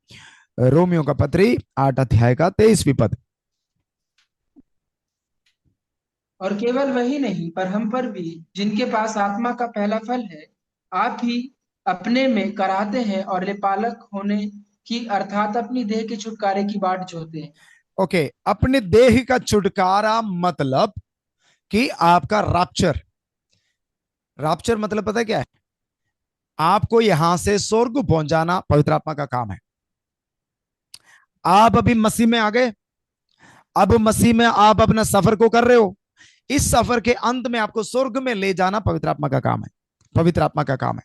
Speaker 1: रोमियो का पत्री 8 अध्याय का 23वीं पद।
Speaker 2: और केवल वही नहीं, पर हम पर भी जिनके पास आत्मा का पहला फल है, आप ही अपने में कराते हैं और लेपालक होने की, अर्थात अपनी देह के छुटकारे की बाट जोहते हैं।
Speaker 1: ओके, अपने देह का छुटकारा मतलब कि आपका रैप्चर। रैप्चर मतलब पता है क्या है? आपको यहां से स्वर्ग पहुंचाना पवित्र आत्मा का काम है। आप अभी मसीह में आ गए, अब मसीह में आप अपना सफर को कर रहे हो, इस सफर के अंत में आपको स्वर्ग में ले जाना पवित्र आत्मा का काम है, पवित्र आत्मा का काम है।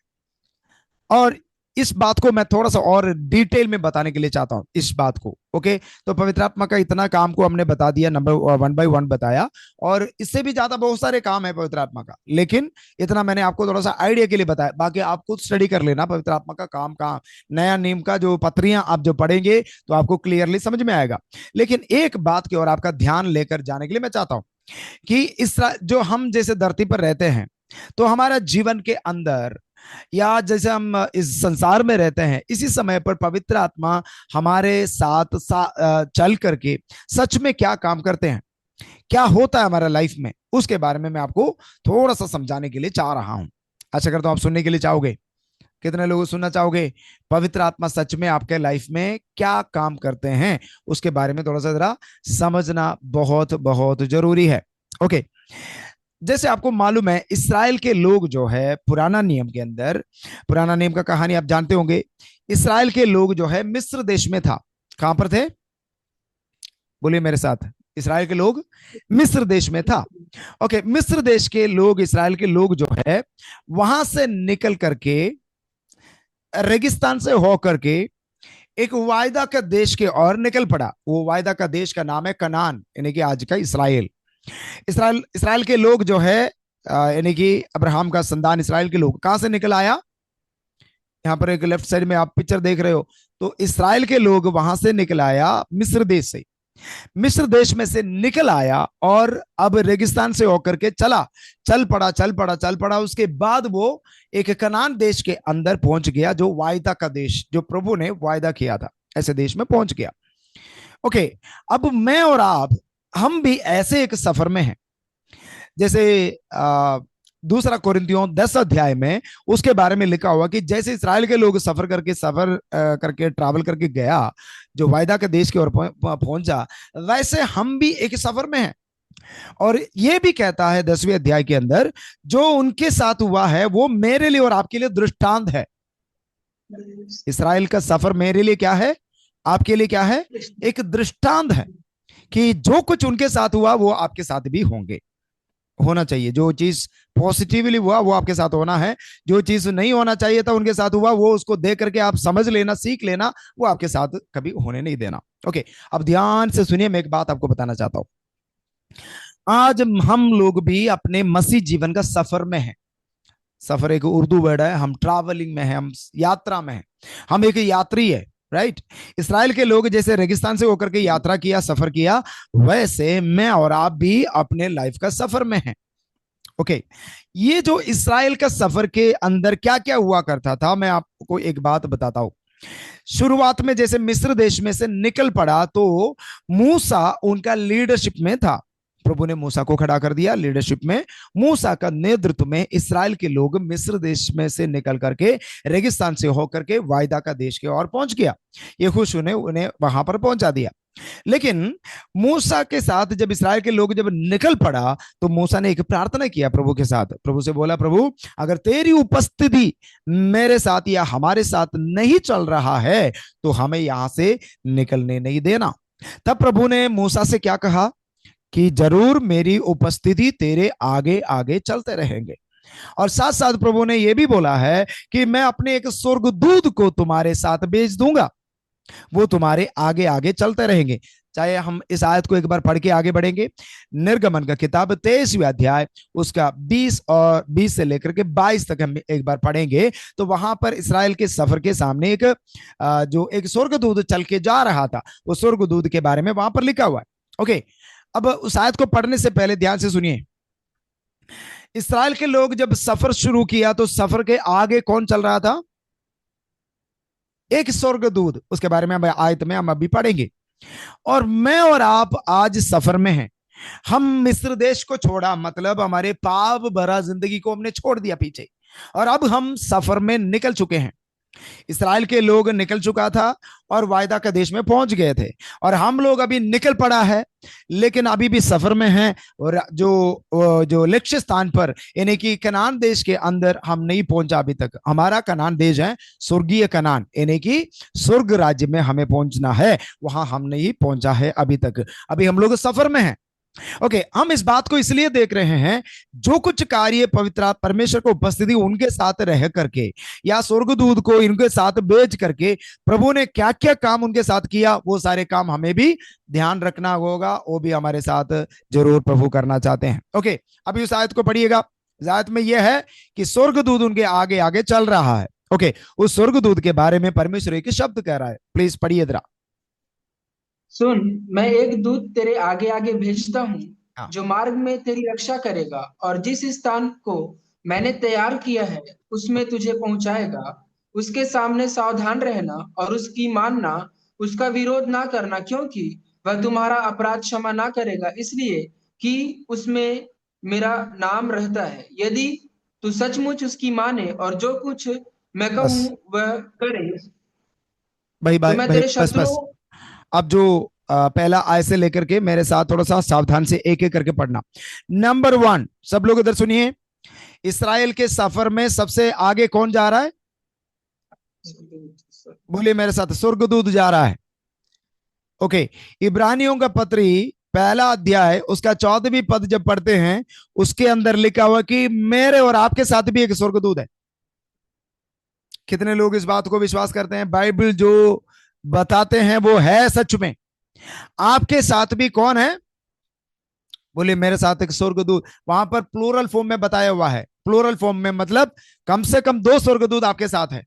Speaker 1: और इस बात को मैं थोड़ा सा और डिटेल में बताने के लिए चाहता हूं इस बात को, ओके? तो पवित्र आत्मा का इतना काम को हमने बता दिया, नंबर 1 बाय 1 बताया, और इससे भी ज्यादा बहुत सारे काम है पवित्र आत्मा का, लेकिन इतना मैंने आपको थोड़ा सा आइडिया के लिए बताया। बाकी आप खुद स्टडी कर लेना पवित्र आत्मा का काम का, नया नियम का जो पत्रियां आप जो पढ़ेंगे तो आपको क्लियरली समझ में आएगा। लेकिन एक बात की ओर आपका ध्यान लेकर जाने के लिए मैं चाहता हूं कि इस जो हम जैसे धरती पर रहते हैं, तो हमारा जीवन के अंदर या जैसे हम इस संसार में रहते हैं, इसी समय पर पवित्र आत्मा हमारे साथ चल करके सच में क्या काम करते हैं, क्या होता है हमारा लाइफ में, उसके बारे में मैं आपको थोड़ा सा समझाने के लिए चाह रहा हूं। अच्छा करता हूं आप सुनने के लिए चाहोगे? कितने लोग सुनना चाहोगे? पवित्र आत्मा सच में आपके लाइफ में क्या काम करते हैं उसके बारे में थोड़ा सा जरा समझना बहुत बहुत जरूरी है, ओके? जैसे आपको मालूम है, इसराइल के लोग जो है पुराना नियम के अंदर, पुराना नियम का कहानी आप जानते होंगे, इसराइल के लोग जो है मिस्र देश में था। कहां पर थे? बोलिए मेरे साथ, इसराइल के लोग मिस्र देश में था। ओके, मिस्र देश के लोग, इसराइल के लोग जो है वहां से निकल करके, रेगिस्तान से होकर के एक वायदा का देश के और निकल पड़ा। वो वायदा का देश का नाम है कनान, यानी कि आज का इसराइल। इसराइल इसराइल के लोग जो है यानी कि अब्राहम का संतान इसराइल के लोग कहां से निकल आया? यहाँ पर एक लेफ्ट साइड में आप पिक्चर देख रहे हो, तो इसराइल के लोग वहां से निकल आया मिस्र देश से। मिस्र देश में से निकल आया और अब रेगिस्तान से होकर के चल पड़ा। उसके बाद वो एक कनान देश के अंदर पहुंच गया, जो वायदा का देश, जो प्रभु ने वायदा किया था, ऐसे देश में पहुंच गया। ओके, अब मैं और आप, हम भी ऐसे एक सफर में हैं। जैसे दूसरा कोरिन्थियों 10 अध्याय में उसके बारे में लिखा हुआ कि जैसे इसराइल के लोग सफर करके ट्रैवल करके गया, जो वायदा के देश की ओर पहुंचा, वैसे हम भी एक सफर में हैं। और ये भी कहता है 10वें अध्याय के अंदर, जो उनके साथ हुआ है वो मेरे लिए और आपके लिए दृष्टांत है। इसराइल का सफर मेरे लिए क्या है, आपके लिए क्या है? एक दृष्टांत है कि जो कुछ उनके साथ हुआ वो आपके साथ भी होना चाहिए। जो चीज पॉजिटिवली हुआ वो आपके साथ होना है, जो चीज नहीं होना चाहिए था उनके साथ हुआ, वो उसको देख करके आप समझ लेना, सीख लेना, वो आपके साथ कभी होने नहीं देना। ओके, अब ध्यान से सुनिए, मैं एक बात आपको बताना चाहता हूं। आज हम लोग भी अपने मसीह जीवन का सफर में हैं। सफर एक उर्दू वर्ड है, हम ट्रैवलिंग में हैं, हम यात्रा में हैं, हम एक यात्री है, राइट। इसराइल के लोग जैसे रेगिस्तान से होकर के यात्रा किया, सफर किया, वैसे मैं और आप भी अपने लाइफ का सफर में हैं। ओके, ये जो इसराइल का सफर के अंदर क्या क्या हुआ करता था, मैं आपको एक बात बताता हूं। शुरुआत में जैसे मिस्र देश में से निकल पड़ा तो मूसा उनका लीडरशिप में था। प्रभु ने मूसा को खड़ा कर दिया लीडरशिप में। मूसा का नेतृत्व में इसराइल के लोग मिस्र देश में से निकल करके रेगिस्तान से होकर के वायदा का देश के ओर पहुंच गया। यहोशू ने उन्हें वहां पर पहुंचा दिया। लेकिन मूसा के साथ जब इसराइल के लोग जब निकल पड़ा तो मूसा ने एक प्रार्थना किया प्रभु के साथ। प्रभु से बोला, प्रभु अगर तेरी उपस्थिति मेरे साथ या हमारे साथ नहीं चल रहा है तो हमें यहां से निकलने नहीं देना। तब प्रभु ने मूसा से क्या कहा कि जरूर मेरी उपस्थिति तेरे आगे आगे चलते रहेंगे। और साथ साथ प्रभु ने यह भी बोला है कि मैं अपने एक स्वर्गदूत को तुम्हारे साथ भेज दूंगा, वो तुम्हारे आगे आगे चलते रहेंगे। चाहे हम इस आयत को एक बार पढ़ के आगे बढ़ेंगे। निर्गमन का किताब 23वें अध्याय उसका 20 से लेकर के 22 तक हम एक बार पढ़ेंगे, तो वहां पर इसराइल के सफर के सामने जो एक स्वर्गदूत चल के जा रहा था, वो स्वर्गदूत के बारे में वहां पर लिखा हुआ है। ओके, अब उस आयत को पढ़ने से पहले ध्यान से सुनिए। इसराइल के लोग जब सफर शुरू किया तो सफर के आगे कौन चल रहा था? एक स्वर्गदूत। उसके बारे में हम आयत में हम अभी पढ़ेंगे। और मैं और आप आज सफर में हैं। हम मिस्र देश को छोड़ा, मतलब हमारे पाप भरा जिंदगी को हमने छोड़ दिया पीछे, और अब हम सफर में निकल चुके हैं। इसराइल के लोग निकल चुका था और वायदा के देश में पहुंच गए थे, और हम लोग अभी निकल पड़ा है, लेकिन अभी भी सफर में हैं। और जो लक्ष्य स्थान पर यानी कि कनान देश के अंदर हम नहीं पहुंचा अभी तक। हमारा कनान देश है स्वर्गीय कनान, यानी कि स्वर्ग राज्य में हमें पहुंचना है, वहां हम नहीं पहुंचा है अभी तक। अभी हम लोग सफर में हैं। ओके, हम इस बात को इसलिए देख रहे हैं, जो कुछ कार्य पवित्र परमेश्वर को उपस्थिति उनके साथ रह करके या स्वर्गदूत को इनके साथ भेज करके प्रभु ने क्या क्या काम उनके साथ किया, वो सारे काम हमें भी ध्यान रखना होगा, वो भी हमारे साथ जरूर प्रभु करना चाहते हैं। ओके, अभी उस आयत को पढ़िएगा। आयत में यह है कि स्वर्गदूत उनके आगे आगे चल रहा है। ओके, उस स्वर्गदूत के बारे में परमेश्वर एक शब्द कह रहा है, प्लीज पढ़िए जरा।
Speaker 2: सुन, मैं एक दूत तेरे आगे आगे भेजता हूँ,
Speaker 1: हाँ।
Speaker 2: जो मार्ग में तेरी रक्षा करेगा और जिस स्थान को मैंने तैयार किया है उसमें तुझे पहुंचाएगा। उसके सामने सावधान रहना और उसकी मानना, उसका विरोध ना करना, क्योंकि वह तुम्हारा अपराध क्षमा ना करेगा, इसलिए कि उसमें मेरा नाम रहता है। यदि तू सचमुच उसकी माने और जो कुछ मैं
Speaker 1: बस
Speaker 2: कहूँ वह करे,
Speaker 1: भाई
Speaker 2: तो
Speaker 1: भाई
Speaker 2: मैं
Speaker 1: भाई,
Speaker 2: तेरे
Speaker 1: बस बस।
Speaker 2: शत्रुओं।
Speaker 1: अब जो पहला आय से लेकर के मेरे साथ थोड़ा सा सावधान से एक एक करके पढ़ना। नंबर 1, सब लोग इधर सुनिए। इसराइल के सफर में सबसे आगे कौन जा रहा है? बोलिए मेरे साथ, स्वर्गदूत जा रहा है। ओके, इब्रानियों का पत्री पहला अध्याय उसका 14वीं पद जब पढ़ते हैं, उसके अंदर लिखा हुआ कि मेरे और आपके साथ भी एक स्वर्गदूत है। कितने लोग इस बात को विश्वास करते हैं? बाइबल जो बताते हैं वो है सच में। आपके साथ भी कौन है? बोले मेरे साथ एक स्वर्गदूत। वहां पर प्लूरल फॉर्म में बताया हुआ है, प्लूरल फॉर्म में मतलब कम से कम दो स्वर्गदूत आपके साथ है।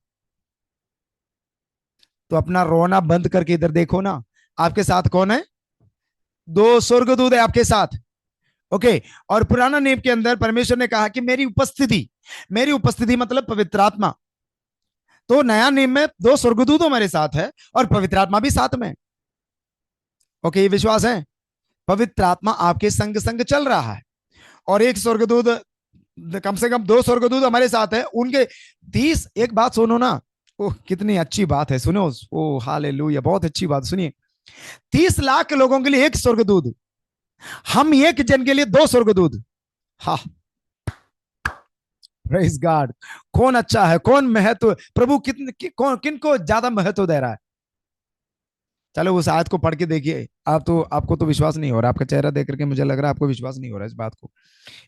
Speaker 1: तो अपना रोना बंद करके इधर देखो ना, आपके साथ कौन है? दो स्वर्गदूत है आपके साथ। ओके। और पुराना नियम के अंदर परमेश्वर ने कहा कि मेरी उपस्थिति, मेरी उपस्थिति मतलब पवित्र आत्मा। तो नया नियम में दो स्वर्गदूत हमारे साथ है और पवित्र आत्मा भी साथ में। ओके, ये विश्वास है? पवित्र आत्मा आपके संग संग चल रहा है। और एक स्वर्गदूत, कम से कम दो स्वर्गदूत हमारे साथ है, उनके 30, एक बात सुनो ना। ओह कितनी अच्छी बात है, सुनो। ओ हालेलुया, बहुत अच्छी बात सुनिए। 30 लाख लोगों के लिए एक स्वर्गदूत, हम एक जन के लिए दो स्वर्गदूत। हा, प्रेज गॉड। कौन अच्छा है, कौन महत्व, प्रभु कौन किनको ज्यादा महत्व दे रहा है? चलो उस आयत को पढ़ के देखिए। आप तो, आपको तो विश्वास नहीं हो रहा, आपका चेहरा देख करके मुझे लग रहा है आपको विश्वास नहीं हो रहा इस बात को।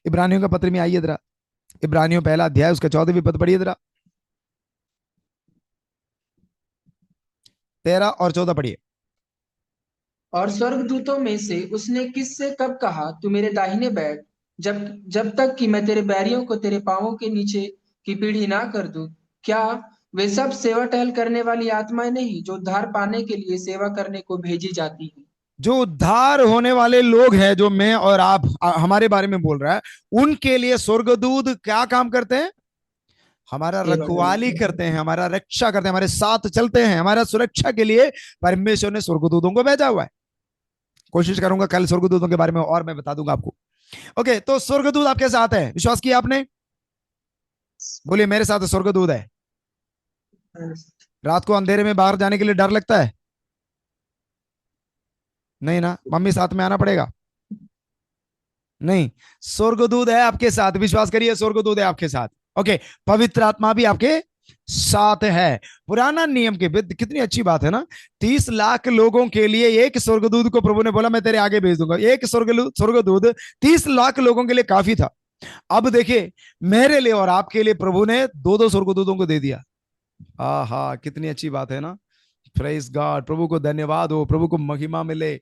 Speaker 1: इब्रानियों का पत्र में आइए जरा, इब्रानियों पहला अध्याय उसका 14वीं पद पढ़िए जरा, 13 और 14 पढ़िए।
Speaker 2: और स्वर्गदूतों में से उसने किससे कब कहा, तू मेरे दाहिने बैठ, जब जब तक कि मैं तेरे बैरियों को तेरे पांवों के नीचे की पीढ़ी ना कर दूं? क्या वे सब सेवा टहल करने वाली आत्माएं नहीं, जो उद्धार पाने के लिए सेवा करने को भेजी जाती हैं?
Speaker 1: जो उद्धार होने वाले लोग हैं, जो मैं और आप हमारे बारे में बोल रहा है, उनके लिए स्वर्गदूत क्या काम करते हैं? हमारा
Speaker 2: सेवा
Speaker 1: रखवाली
Speaker 2: टहल।
Speaker 1: करते हैं, हमारा रक्षा करते हैं, हमारे साथ चलते हैं, हमारा सुरक्षा के लिए परमेश्वर ने स्वर्गदूतों को भेजा हुआ है। कोशिश करूंगा कल स्वर्गदूतों के बारे में और मैं बता दूंगा आपको। ओके, तो स्वर्गदूत आपके साथ है, विश्वास किया आपने? बोलिए मेरे साथ स्वर्गदूत है। रात को अंधेरे में बाहर जाने के लिए डर लगता है? नहीं ना, मम्मी साथ में आना पड़ेगा? नहीं, स्वर्गदूत है आपके साथ, विश्वास करिए स्वर्गदूत है आपके साथ। ओके, पवित्र आत्मा भी आपके साथ है। पुराना नियम के विद, कितनी अच्छी बात है ना। 30 लाख लोगों के लिए एक स्वर्गदूत को प्रभु ने बोला मैं तेरे आगे भेज दूंगा। एक स्वर्गदूत 30 लाख लोगों के लिए काफी था। अब देखिए, मेरे लिए और आपके लिए प्रभु ने दो दो स्वर्गदूतों को दे दिया। हाँ, कितनी अच्छी बात है ना। प्रेज गॉड, प्रभु को धन्यवाद हो, प्रभु को महिमा मिले।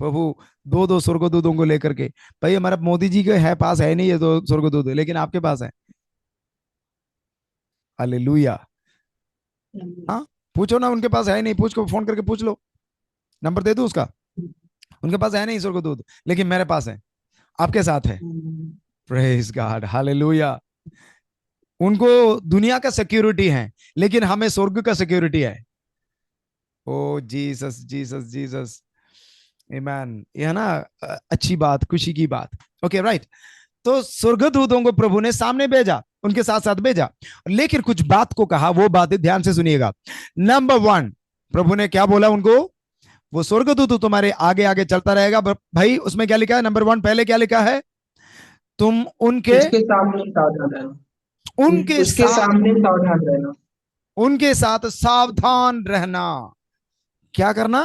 Speaker 1: प्रभु दो दो स्वर्गदूतों को लेकर के, भाई हमारा मोदी जी के है पास है नहीं ये दो स्वर्गदूत, लेकिन आपके पास है। हालेलुया। हाँ, पूछो ना, उनके पास है नहीं, पूछ को फोन करके पूछ लो, नंबर दे दो उसका। उनके पास है नहीं स्वर्गदूत, लेकिन मेरे पास है, आपके साथ है। Praise God, hallelujah. उनको दुनिया का सिक्योरिटी है, लेकिन हमें स्वर्ग का सिक्योरिटी है। ओ जीसस जीसस जीसस, आमेन। ये है ना अच्छी बात, खुशी की बात। Okay right. तो स्वर्गदूतों को प्रभु ने सामने भेजा, उनके साथ साथ भेजा, लेकिन कुछ बात को कहा, वो बात ध्यान से सुनिएगा। नंबर 1, प्रभु ने क्या बोला उनको? वो स्वर्गदूत तो तुम्हारे आगे आगे चलता रहेगा। भाई उसमें क्या लिखा है? नंबर 1 पहले क्या लिखा है? तुम उनके,
Speaker 2: उसके सामने सावधान रहना,
Speaker 1: उनके
Speaker 2: उसके
Speaker 1: साथ,
Speaker 2: सामने सावधान रहना।
Speaker 1: उनके साथ सावधान रहना। क्या करना?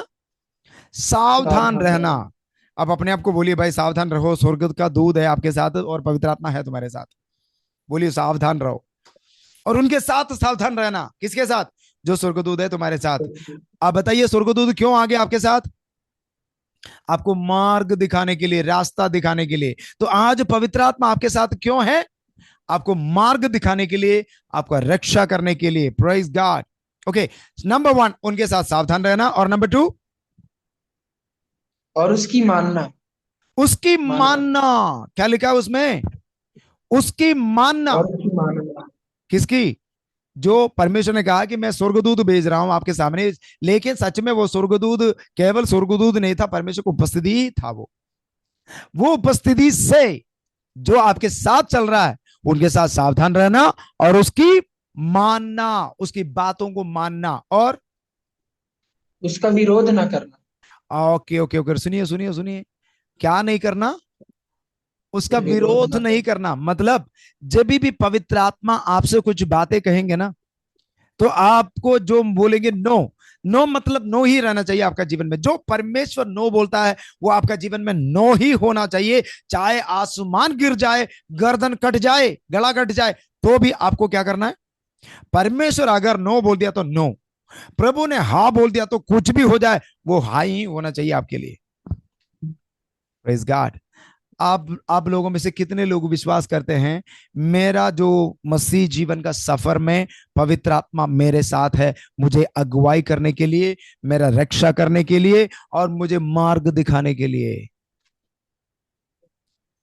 Speaker 1: सावधान
Speaker 2: सावधान
Speaker 1: रहना।
Speaker 2: रहना।
Speaker 1: अब अपने आप को बोलिए भाई सावधान रहो, स्वर्ग का दूध है आपके साथ और पवित्र आत्मा है तुम्हारे साथ। बोलिए सावधान रहो। और उनके साथ सावधान रहना, किसके साथ? जो स्वर्गदूत है तुम्हारे साथ। आप बताइए स्वर्गदूत क्यों आगे आपके साथ? आपको मार्ग दिखाने के लिए, रास्ता दिखाने के लिए। तो आज पवित्र आत्मा आपके साथ क्यों है? आपको मार्ग दिखाने के लिए, आपका रक्षा करने के लिए। Praise God. ओके, नंबर 1 उनके साथ सावधान रहना, और नंबर 2
Speaker 2: और उसकी मानना।
Speaker 1: उसकी
Speaker 2: मानना।
Speaker 1: मानना। क्या लिखा है उसमें? उसकी मानना।
Speaker 2: और उसकी मानना।
Speaker 1: किसकी? जो परमेश्वर ने कहा कि मैं स्वर्गदूत भेज रहा हूं आपके सामने, लेकिन सच में वो स्वर्गदूत केवल स्वर्गदूत नहीं था, परमेश्वर की उपस्थिति ही था। वो उपस्थिति से जो आपके साथ चल रहा है, उनके साथ सावधान रहना और उसकी मानना, उसकी बातों को मानना। और
Speaker 2: उसका विरोध ना करना।
Speaker 1: ओके ओके ओके, सुनिए सुनिए सुनिए, क्या नहीं करना? उसका
Speaker 2: विरोध
Speaker 1: विरोध
Speaker 2: ना
Speaker 1: नहीं
Speaker 2: करना।
Speaker 1: करना। मतलब जब भी पवित्र आत्मा आपसे कुछ बातें कहेंगे ना, तो आपको जो बोलेंगे नो, नो मतलब नो ही रहना चाहिए आपका जीवन में। जो परमेश्वर नो बोलता है वो आपका जीवन में नो ही होना चाहिए। चाहे आसमान गिर जाए, गर्दन कट जाए, गला कट जाए, तो भी आपको क्या करना है? परमेश्वर अगर नो बोल दिया तो नो। प्रभु ने हाँ बोल दिया तो कुछ भी हो जाए वो हाँ ही होना चाहिए आपके लिए। Praise God. आप लोगों में से कितने लोग विश्वास करते हैं मेरा जो मसीह जीवन का सफर में पवित्र आत्मा मेरे साथ है, मुझे अगुवाई करने के लिए, मेरा रक्षा करने के लिए और मुझे मार्ग दिखाने के लिए।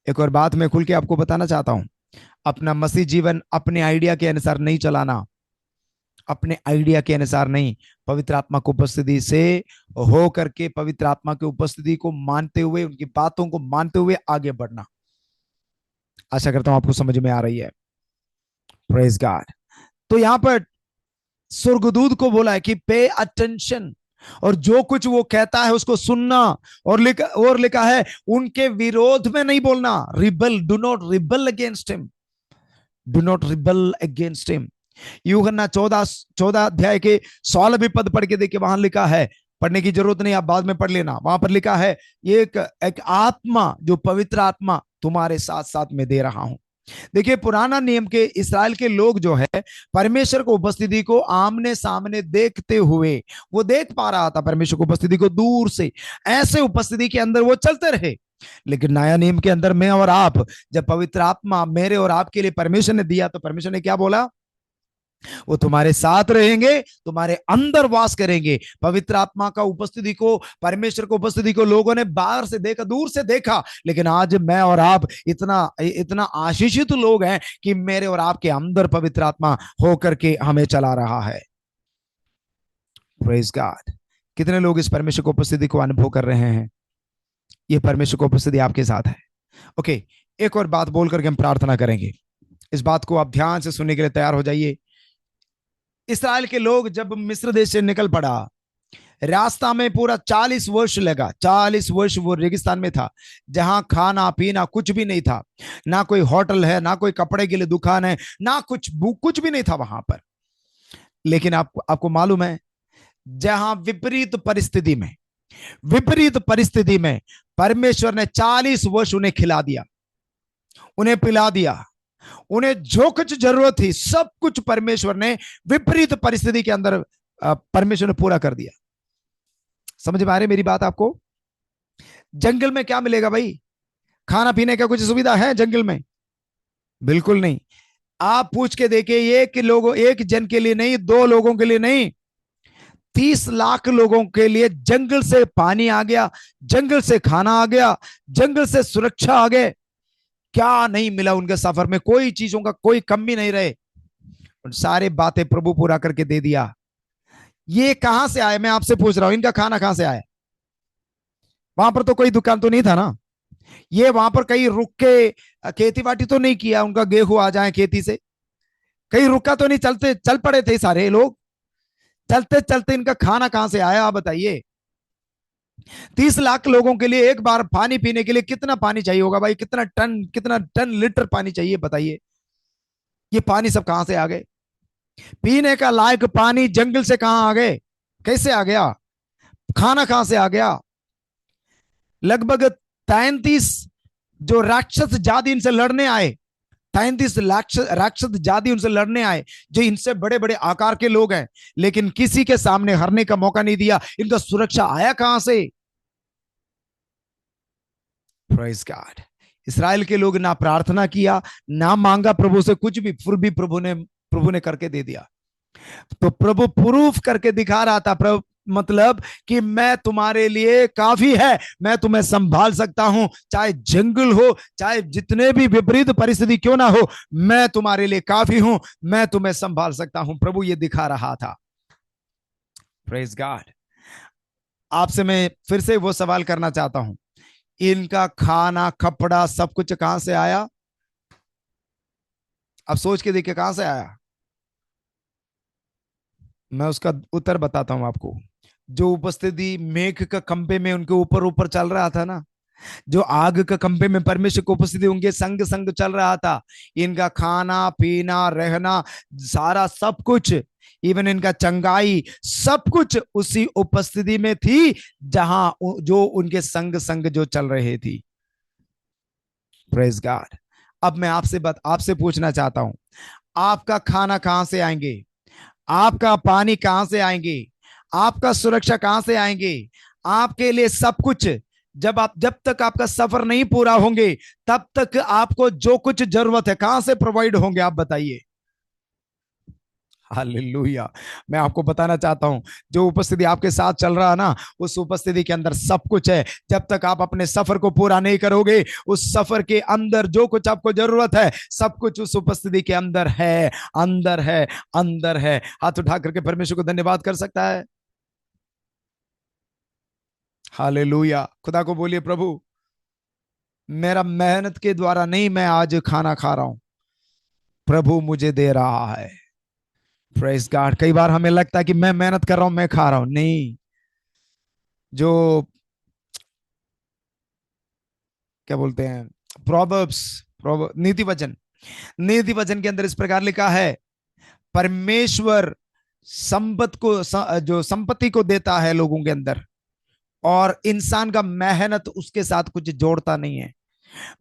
Speaker 1: एक और बात मैं खुल के आपको बताना चाहता हूं, अपना मसीह जीवन अपने आइडिया के अनुसार नहीं चलाना, अपने आइडिया के अनुसार नहीं, पवित्र आत्मा की उपस्थिति से हो करके, पवित्र आत्मा की उपस्थिति को मानते हुए, उनकी बातों को मानते हुए आगे बढ़ना। आशा करता हूं आपको समझ में आ रही है। Praise God. तो यहां पर स्वर्गदूत को बोला है कि पे अटेंशन, और जो कुछ वो कहता है उसको सुनना। और लिखा है उनके विरोध में नहीं बोलना। Rebel, do not rebel against him, do not rebel against him. यूहन्ना 14 अध्याय के 16 पद पढ़ के देखिए, वहां लिखा है, पढ़ने की जरूरत नहीं, आप बाद में पढ़ लेना। वहां पर लिखा है एक आत्मा, जो पवित्र आत्मा तुम्हारे साथ साथ में दे रहा हूं। देखिए, पुराना नियम के इस्राएल के लोग जो है परमेश्वर को उपस्थिति को आमने सामने देखते हुए, वो देख पा रहा था परमेश्वर की उपस्थिति को दूर से, ऐसे उपस्थिति के अंदर वो चलते रहे। लेकिन नया नियम के अंदर मैं और आप, जब पवित्र आत्मा मेरे और आपके लिए परमेश्वर ने दिया, तो परमेश्वर ने क्या बोला? वो तुम्हारे साथ रहेंगे, तुम्हारे अंदर वास करेंगे। पवित्र आत्मा का उपस्थिति को, परमेश्वर को उपस्थिति को लोगों ने बाहर से देखा, दूर से देखा, लेकिन आज मैं और आप इतना इतना आशीषित लोग हैं कि मेरे और आपके अंदर पवित्र आत्मा होकर के हमें चला रहा है। Praise God. कितने लोग इस परमेश्वर को उपस्थिति को अनुभव कर रहे हैं? ये परमेश्वर को उपस्थिति आपके साथ है। ओके, एक और बात बोल करके हम प्रार्थना करेंगे। इस बात को आप ध्यान से सुनने के लिए तैयार हो जाइए। इसराइल के लोग जब मिस्र देश से निकल पड़ा, रास्ता में पूरा 40 वर्ष लगा। 40 वर्ष वो रेगिस्तान में था, जहां खाना पीना कुछ भी नहीं था, ना कोई होटल है, ना कोई कपड़े के लिए दुकान है, ना कुछ भी नहीं था वहां पर। लेकिन आपको मालूम है, जहां विपरीत परिस्थिति में परमेश्वर ने 40 वर्ष उन्हें खिला दिया, उन्हें पिला दिया, उन्हें जो कुछ जरूरत थी सब कुछ परमेश्वर ने विपरीत परिस्थिति के अंदर परमेश्वर ने पूरा कर दिया। समझ में आ रही मेरी बात आपको? जंगल में क्या मिलेगा भाई? खाना पीने का कुछ सुविधा है जंगल में? बिल्कुल नहीं। आप पूछ के देखिए, एक जन के लिए नहीं, 2 लोगों के लिए नहीं, 30 लाख लोगों के लिए जंगल से पानी आ गया, जंगल से खाना आ गया, जंगल से सुरक्षा आ गए। क्या नहीं मिला उनके सफर में? कोई चीजों का कोई कमी नहीं रहे। सारे बातें प्रभु पूरा करके दे दिया। ये कहां से आए? मैं आपसे पूछ रहा हूं, इनका खाना कहां से आया? वहां पर तो कोई दुकान तो नहीं था ना। ये वहां पर कहीं रुक के खेती बाड़ी तो नहीं किया, उनका गेहूं आ जाए खेती से, कहीं रुका तो नहीं, चल पड़े थे सारे लोग। चलते चलते इनका खाना कहां से आया, आप बताइए? 30 लाख लोगों के लिए एक बार पानी पीने के लिए कितना पानी चाहिए होगा भाई? कितना टन लीटर पानी चाहिए, बताइए? ये पानी सब कहां से आ गए? पीने का लायक पानी जंगल से कहां आ गए? कैसे आ गया? खाना कहां से आ गया? लगभग 33 जो राक्षस जाति इनसे लड़ने आए, 33 राक्षस जाति उनसे लड़ने आए, जो इनसे बड़े बड़े आकार के लोग हैं, लेकिन किसी के सामने हरने का मौका नहीं दिया। इनका सुरक्षा आया कहां से? Praise God. इसराइल के लोग ना प्रार्थना किया, ना मांगा प्रभु से कुछ भी, फिर भी प्रभु ने करके दे दिया। तो प्रभु प्रूफ करके दिखा रहा था, प्रभु मतलब कि मैं तुम्हारे लिए काफी है, मैं तुम्हें संभाल सकता हूं, चाहे जंगल हो, चाहे जितने भी विपरीत परिस्थिति क्यों ना हो, मैं तुम्हारे लिए काफी हूं, मैं तुम्हें संभाल सकता हूं। प्रभु ये दिखा रहा था। Praise God. आपसे मैं फिर से वो सवाल करना चाहता हूं, इनका खाना कपड़ा सब कुछ कहां से आया? अब सोच के देखिए कहां से आया। मैं उसका उत्तर बताता हूं आपको। जो उपस्थिति मेघ का खंभे में उनके ऊपर ऊपर चल रहा था ना, जो आग के खंभे में परमेश्वर की उपस्थिति उनके संग संग चल रहा था, इनका खाना पीना रहना सारा सब कुछ, इवन इनका चंगाई सब कुछ उसी उपस्थिति में थी, जहां जो उनके संग संग जो चल रहे थी। Praise God. अब मैं आपसे पूछना चाहता हूं, आपका खाना कहां से आएंगे? आपका पानी कहां से आएंगे, आपका सुरक्षा कहां से आएंगे, आपके लिए सब कुछ। जब तक आपका सफर नहीं पूरा होंगे, तब तक आपको जो कुछ जरूरत है कहां से प्रोवाइड होंगे, आप बताइए। हालेलुया। मैं आपको बताना चाहता हूं, जो उपस्थिति आपके साथ चल रहा है ना, उस उपस्थिति के अंदर सब कुछ है। जब तक आप अपने सफर को पूरा नहीं करोगे, उस सफर के अंदर जो कुछ आपको जरूरत है, सब कुछ उस उपस्थिति के अंदर है, अंदर है, अंदर है। हाथ उठा करके परमेश्वर को धन्यवाद कर सकता है। हालेलुया। खुदा को बोलिए, प्रभु मेरा मेहनत के द्वारा नहीं मैं आज खाना खा रहा हूं, प्रभु मुझे दे रहा है। Praise God. कई बार हमें लगता है कि मैं मेहनत कर रहा हूं, मैं खा रहा हूं, नहीं। जो क्या बोलते हैं, प्रोवर्ब्स, नीति वचन, नीति वचन के अंदर इस प्रकार लिखा है, परमेश्वर जो संपत्ति को देता है लोगों के अंदर, और इंसान का मेहनत उसके साथ कुछ जोड़ता नहीं है।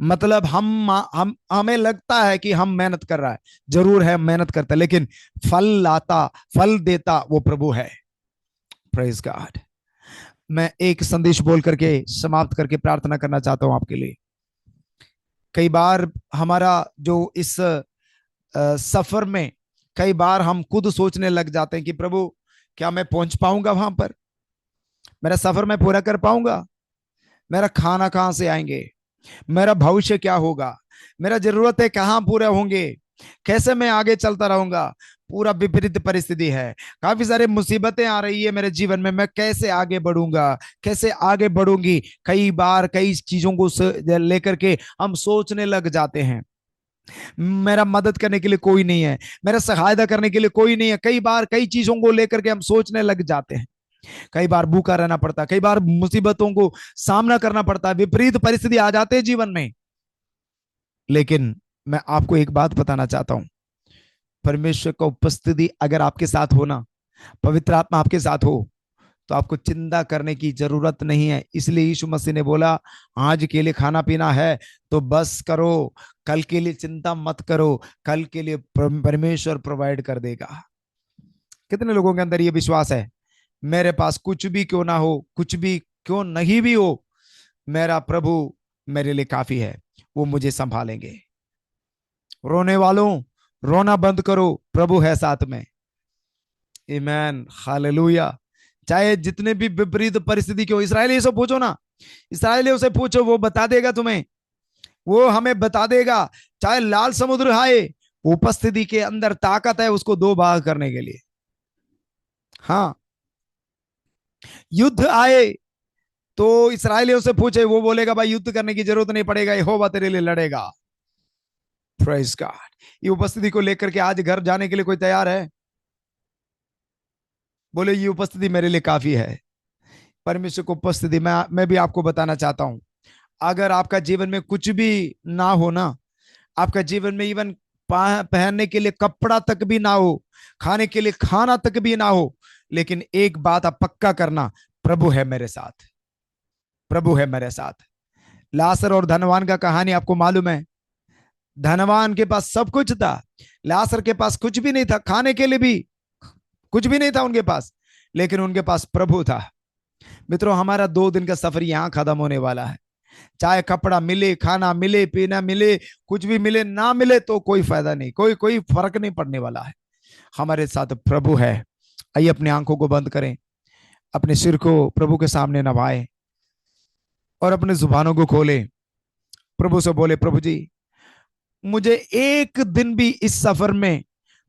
Speaker 1: मतलब हम हमें लगता है कि हम मेहनत कर रहा है, जरूर है मेहनत करता है, लेकिन फल लाता, फल देता वो प्रभु है। Praise God. मैं एक संदेश बोल करके समाप्त करके प्रार्थना करना चाहता हूं आपके लिए। कई बार हमारा जो इस सफर में, कई बार हम खुद सोचने लग जाते हैं कि प्रभु क्या मैं पहुंच पाऊंगा वहां पर, मेरा सफर मैं पूरा कर पाऊंगा, मेरा खाना कहां से आएंगे, मेरा भविष्य क्या होगा, मेरा जरूरतें कहां पूरे होंगे, कैसे मैं आगे चलता रहूंगा। पूरा विपरीत परिस्थिति है, काफी सारे मुसीबतें आ रही है मेरे जीवन में, मैं कैसे आगे बढ़ूंगा, कैसे आगे बढ़ूंगी। कई बार कई चीजों को लेकर के हम सोचने लग जाते हैं, मेरा मदद करने के लिए कोई नहीं है, मेरा सहायता करने के लिए कोई नहीं है। कई बार कई चीजों को लेकर के हम सोचने लग जाते हैं। कई बार भूखा रहना पड़ता है, कई बार मुसीबतों को सामना करना पड़ता है, विपरीत परिस्थिति आ जाते हैं जीवन में। लेकिन मैं आपको एक बात बताना चाहता हूं, परमेश्वर का उपस्थिति अगर आपके साथ हो ना, पवित्र आत्मा आपके साथ हो, तो आपको चिंता करने की जरूरत नहीं है। इसलिए यीशु मसीह ने बोला, आज के लिए खाना पीना है तो बस करो, कल के लिए चिंता मत करो, कल के लिए परमेश्वर प्रोवाइड कर देगा। कितने लोगों के अंदर ये विश्वास है, मेरे पास कुछ भी क्यों ना हो, कुछ भी क्यों नहीं भी हो, मेरा प्रभु मेरे लिए काफी है, वो मुझे संभालेंगे। रोने वालों, रोना बंद करो, प्रभु है साथ में। आमीन, हालेलुया। चाहे जितने भी विपरीत परिस्थिति की हो, इसराइलियों से पूछो ना, इसराइलियों से पूछो, वो बता देगा तुम्हें, वो हमें बता देगा। चाहे लाल समुद्र आए, उपस्थिति के अंदर ताकत है उसको दो भाग करने के लिए। हाँ, युद्ध आए तो इसराइलियों से पूछे, वो बोलेगा भाई युद्ध करने की जरूरत नहीं पड़ेगा, यहोवा तेरे लिए लड़ेगा। Praise God. ये उपस्थिति को लेकर के आज घर जाने के लिए कोई तैयार है? बोले ये उपस्थिति मेरे लिए काफी है। परमेश्वर को उपस्थिति, मैं भी आपको बताना चाहता हूं, अगर आपका जीवन में कुछ भी ना हो ना, आपका जीवन में इवन पहनने के लिए कपड़ा तक भी ना हो, खाने के लिए खाना तक भी ना हो, लेकिन एक बात आप पक्का करना, प्रभु है मेरे साथ, प्रभु है मेरे साथ। लासर और धनवान का कहानी आपको मालूम है। धनवान के पास सब कुछ था, लासर के पास कुछ भी नहीं था, खाने के लिए भी कुछ भी नहीं था उनके पास, लेकिन उनके पास प्रभु था। मित्रों, हमारा 2 दिन का सफर यहां खत्म होने वाला है। चाहे कपड़ा मिले, खाना मिले, पीना मिले, कुछ भी मिले ना मिले तो कोई फायदा नहीं, कोई कोई फर्क नहीं पड़ने वाला है। हमारे साथ प्रभु है। आइए अपनी आंखों को बंद करें, अपने सिर को प्रभु के सामने नवाएं और अपने जुबानों को खोलें। प्रभु से बोले, प्रभु जी मुझे एक दिन भी इस सफर में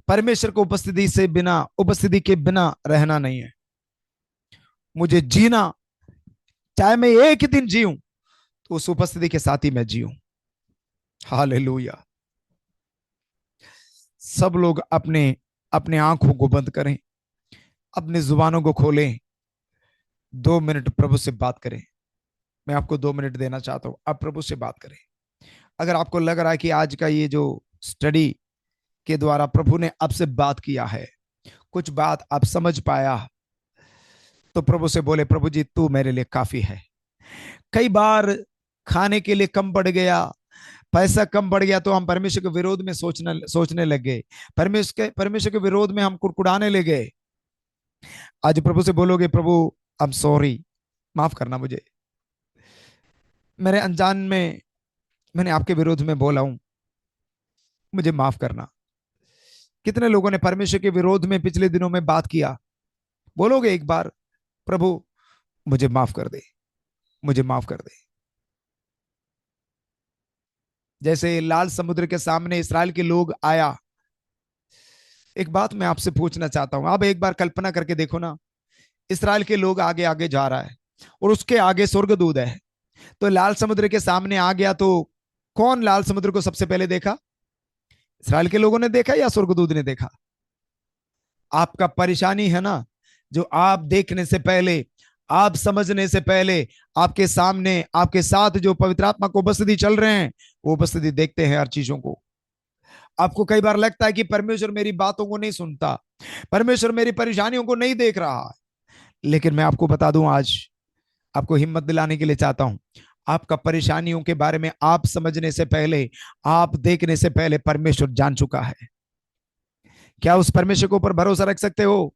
Speaker 1: परमेश्वर को उपस्थिति के बिना रहना नहीं है। मुझे जीना, चाहे मैं एक ही दिन जीऊं तो उस उपस्थिति के साथ ही मैं जीऊं। हालेलुया। सब लोग अपने अपने आंखों को बंद करें, अपनी जुबानों को खोलें, 2 मिनट प्रभु से बात करें। मैं आपको 2 मिनट देना चाहता हूं, आप प्रभु से बात करें। अगर आपको लग रहा है कि आज का ये जो स्टडी के द्वारा प्रभु ने आपसे बात किया है, कुछ बात आप समझ पाया, तो प्रभु से बोले, प्रभु जी तू मेरे लिए काफी है। कई बार खाने के लिए कम पड़ गया, पैसा कम बढ़ गया तो हम परमेश्वर के विरोध में सोचने लग गए। परमेश्वर के विरोध में हम कुड़कुड़ाने लगे। आज प्रभु से बोलोगे, प्रभु आई एम सॉरी, माफ करना मुझे, मेरे अनजान में मैंने आपके विरोध में बोला हूं, मुझे माफ करना। कितने लोगों ने परमेश्वर के विरोध में पिछले दिनों में बात किया? बोलोगे एक बार, प्रभु मुझे माफ कर दे, मुझे माफ कर दे। जैसे लाल समुद्र के सामने इसराइल के लोग आया। एक बात मैं आपसे पूछना चाहता हूं, आप एक बार कल्पना करके देखो ना, इसराइल के लोग आगे आगे जा रहा है और उसके आगे स्वर्गदूत है। तो लाल समुद्र के सामने आ गया तो कौन लाल समुद्र को सबसे पहले देखा? इसराइल के लोगों ने देखा या स्वर्गदूत ने देखा? आपका परेशानी है ना, जो आप देखने से पहले, आप समझने से पहले, आपके सामने आपके साथ जो पवित्र आत्मा को उपस्थिति चल रहे हैं, वो उपस्थिति देखते हैं हर चीजों को। आपको कई बार लगता है कि परमेश्वर मेरी बातों को नहीं सुनता, परमेश्वर मेरी परेशानियों को नहीं देख रहा है। लेकिन मैं आपको बता दूं, आज आपको हिम्मत दिलाने के लिए चाहता हूं, आपका परेशानियों के बारे में आप समझने से पहले, आप देखने से पहले परमेश्वर जान चुका है। क्या उस परमेश्वर के ऊपर भरोसा रख सकते हो?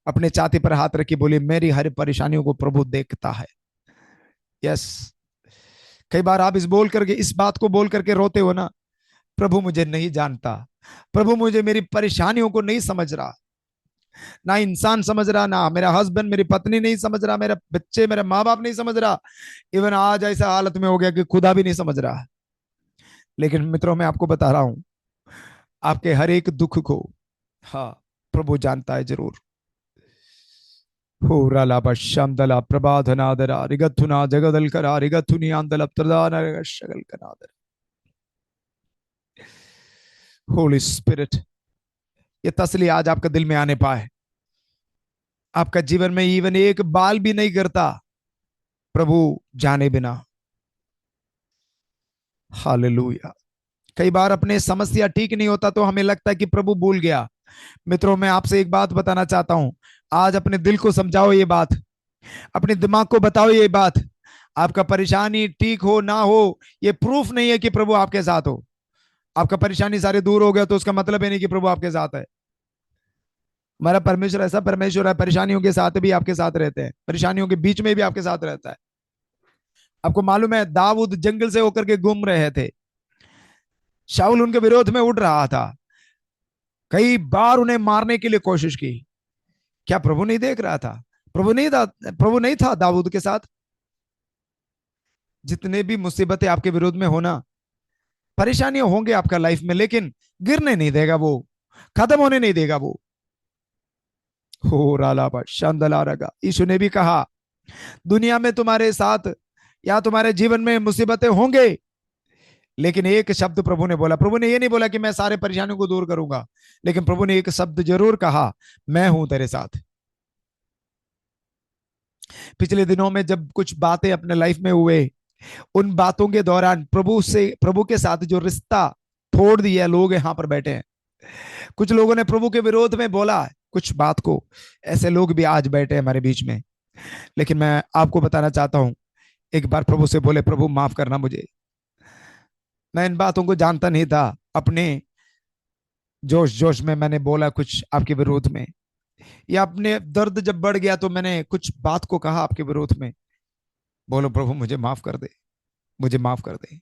Speaker 1: अपने छाती पर हाथ रखी बोलिए, मेरी हर परेशानियों को प्रभु देखता है। यस। कई बार आप इस बात को बोल करके रोते हो ना, प्रभु मुझे नहीं जानता, प्रभु मुझे मेरी परेशानियों को नहीं समझ रहा, ना इंसान समझ रहा, ना मेरा हस्बैंड मेरी पत्नी नहीं समझ रहा, मेरे बच्चे मेरे माँ बाप नहीं समझ रहा, इवन आज ऐसा हालत में हो गया कि खुदा भी नहीं समझ रहा। लेकिन मित्रों, मैं आपको बता रहा हूं, आपके हर एक दुख को, हाँ, प्रभु जानता है जरूर। हो राला बशामदला प्रबाधनादरा रिगथुना जगदलकरा रिगथुनी आंदल प्रदान शगल कनादर। होली स्पिरिट, ये तसली आज आपका दिल में आने पाए। आपका जीवन में इवन एक बाल भी नहीं गिरता प्रभु जाने बिना। हालेलुया। कई बार अपने समस्या ठीक नहीं होता तो हमें लगता है कि प्रभु भूल गया। मित्रों, मैं आपसे एक बात बताना चाहता हूं, आज अपने दिल को समझाओ ये बात, अपने दिमाग को बताओ ये बात। आपका परेशानी ठीक हो ना हो, ये प्रूफ नहीं है कि प्रभु आपके साथ हो। आपका परेशानी सारे दूर हो गया तो उसका मतलब है नहीं कि प्रभु आपके साथ है। हमारा परमेश्वर ऐसा परमेश्वर है, परेशानियों के साथ भी आपके साथ रहते हैं, परेशानियों के बीच में भी आपके साथ रहता है। आपको मालूम है, दाऊद जंगल से होकर के घूम रहे थे, शाऊल उनके विरोध में उठ रहा था, कई बार उन्हें मारने के लिए कोशिश की। क्या प्रभु नहीं देख रहा था? प्रभु नहीं था दाऊद के साथ? जितने भी मुसीबतें आपके विरोध में होना, परेशानियां होंगे आपका लाइफ में, लेकिन गिरने नहीं देगा वो, खत्म होने नहीं देगा वो। हो राला शांदला रगा। यीशु ने भी कहा, दुनिया में तुम्हारे साथ या तुम्हारे जीवन में मुसीबतें होंगे, लेकिन एक शब्द प्रभु ने बोला। प्रभु ने ये नहीं बोला कि मैं सारे परेशानियों को दूर करूंगा, लेकिन प्रभु ने एक शब्द जरूर कहा, मैं हूं तेरे साथ। पिछले दिनों में जब कुछ बातें अपने लाइफ में हुए, उन बातों के दौरान प्रभु के साथ जो रिश्ता तोड़ दिया लोग यहां पर बैठे हैं। कुछ लोगों ने प्रभु के विरोध में बोला कुछ बात को, ऐसे लोग भी आज बैठे हैं हमारे बीच में। लेकिन मैं आपको बताना चाहता हूं, एक बार प्रभु से बोले, प्रभु माफ करना मुझे, मैं इन बातों को जानता नहीं था, अपने जोश जोश में मैंने बोला कुछ आपके विरोध में, या अपने दर्द जब बढ़ गया तो मैंने कुछ बात को कहा आपके विरोध में। बोलो, प्रभु मुझे माफ कर दे, मुझे माफ कर दे।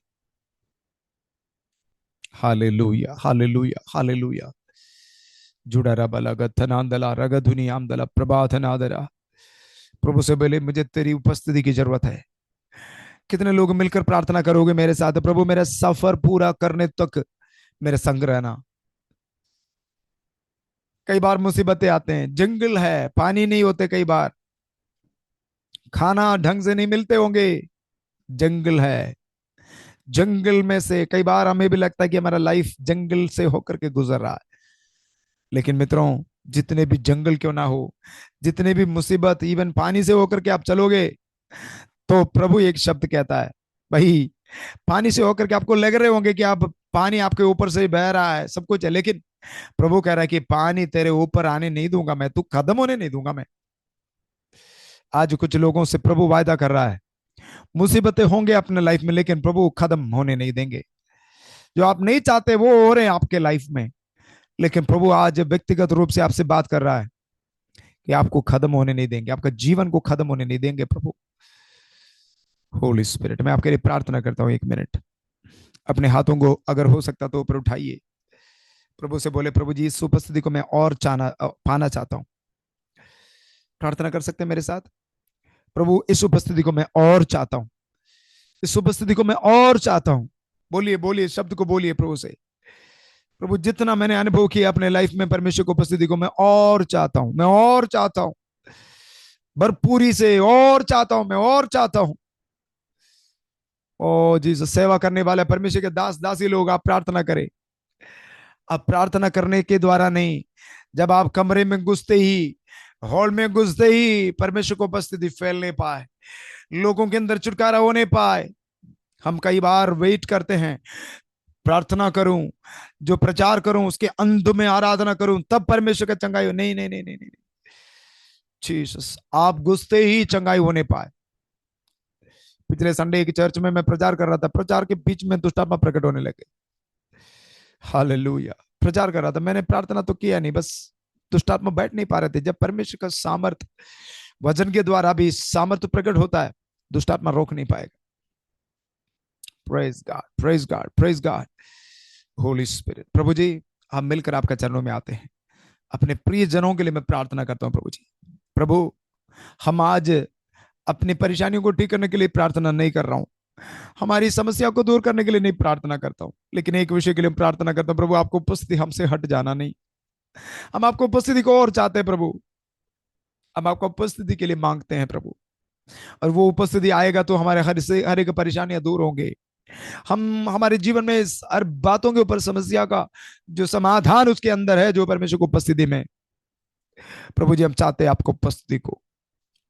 Speaker 1: Hallelujah, hallelujah, hallelujah. जुड़ा रबला गथनांदला रगधुनी आमदला प्रभातनादरा। प्रभु से बोले, मुझे तेरी उपस्थिति की जरूरत है। कितने लोग मिलकर प्रार्थना करोगे मेरे साथ, प्रभु मेरा सफर पूरा करने तक मेरे संग रहना। कई बार मुसीबतें आते हैं, जंगल है, पानी नहीं होते, कई बार खाना ढंग से नहीं मिलते होंगे, जंगल है। जंगल में से कई बार हमें भी लगता है कि हमारा लाइफ जंगल से होकर के गुजर रहा है। लेकिन मित्रों, जितने भी जंगल क्यों ना हो, जितने भी मुसीबत इवन पानी से होकर के आप चलोगे, तो प्रभु एक शब्द कहता है, भाई पानी से होकर के आपको लग रहे होंगे कि आप पानी आपके ऊपर से बह रहा है, सब कुछ है, लेकिन प्रभु कह रहा है कि पानी तेरे ऊपर आने नहीं दूंगा मैं, तू खत्म होने नहीं दूंगा मैं। आज कुछ लोगों से प्रभु वायदा कर रहा है, मुसीबतें होंगे अपने लाइफ में, लेकिन प्रभु खत्म होने नहीं देंगे। जो आप नहीं चाहते वो हो रहे हैं आपके लाइफ में, लेकिन प्रभु आज व्यक्तिगत रूप से आपसे बात कर रहा है कि आपको खत्म होने नहीं देंगे, आपका जीवन को खत्म होने नहीं देंगे प्रभु। होली स्पिरिट, मैं आपके लिए प्रार्थना करता हूँ। 1 मिनट अपने हाथों को अगर हो सकता तो ऊपर उठाइए, प्रभु से बोले, प्रभु जी इस उपस्थिति को मैं और पाना चाहता हूँ। प्रार्थना कर सकते हैं मेरे साथ? प्रभु इस उपस्थिति को मैं और चाहता हूँ, इस उपस्थिति को मैं और चाहता हूँ। बोलिए बोलिए, शब्द को बोलिए प्रभु से। प्रभु जितना मैंने अनुभव किया अपने लाइफ में परमेश्वर की उपस्थिति को मैं और चाहता हूं, मैं और चाहता हूं, भरपूरी से और चाहता हूं, मैं और चाहता हूं। ओ जीसस, सेवा करने वाले परमेश्वर के दास दासी लोग, आप प्रार्थना करें। आप प्रार्थना करने के द्वारा नहीं, जब आप कमरे में घुसते ही, हॉल में घुसते ही परमेश्वर को उपस्थिति फैलने पाए, लोगों के अंदर छुटकारा होने पाए। हम कई बार वेट करते हैं, प्रार्थना करूं, जो प्रचार करूं उसके अंत में आराधना करूं तब परमेश्वर का चंगाई हो। नहीं नहीं नहीं नहीं नहीं, जीसस, आप घुसते ही चंगाई होने पाए। पिछले संडे एक चर्च में मैं प्रचार कर रहा था, प्रचार के बीच में दुष्टात्मा प्रकट होने लगे। हालेलुया। प्रचार कर रहा था, मैंने प्रार्थना तो किया नहीं, बस दुष्टात्मा बैठ नहीं पा रहे थे। जब परमेश्वर का सामर्थ वचन के द्वारा भी सामर्थ प्रकट होता है, दुष्टात्मा रोक नहीं पाएगा। Praise God, praise God, praise God. Holy Spirit, प्रभु जी हम मिलकर आपका चरणों में आते हैं। अपने प्रिय जनों के लिए मैं प्रार्थना करता हूं प्रभु जी। प्रभु हम आज अपनी परेशानियों को ठीक करने के लिए प्रार्थना नहीं कर रहा हूं, हमारी समस्या को दूर करने के लिए नहीं प्रार्थना करता हूं, लेकिन एक विषय के लिए प्रार्थना करता हूं प्रभु, आपको उपस्थिति हमसे हट जाना नहीं। हम आपको उपस्थिति को और चाहते हैं प्रभु, हम आपको उपस्थिति के लिए मांगते हैं प्रभु। और वो उपस्थिति आएगा तो हमारे हर एक परेशानियां दूर होंगे। हम हमारे जीवन में हर बातों के ऊपर समस्या का जो समाधान उसके अंदर है, जो परमेश्वर को उपस्थिति में। प्रभु जी हम चाहते हैं आपको उपस्थिति को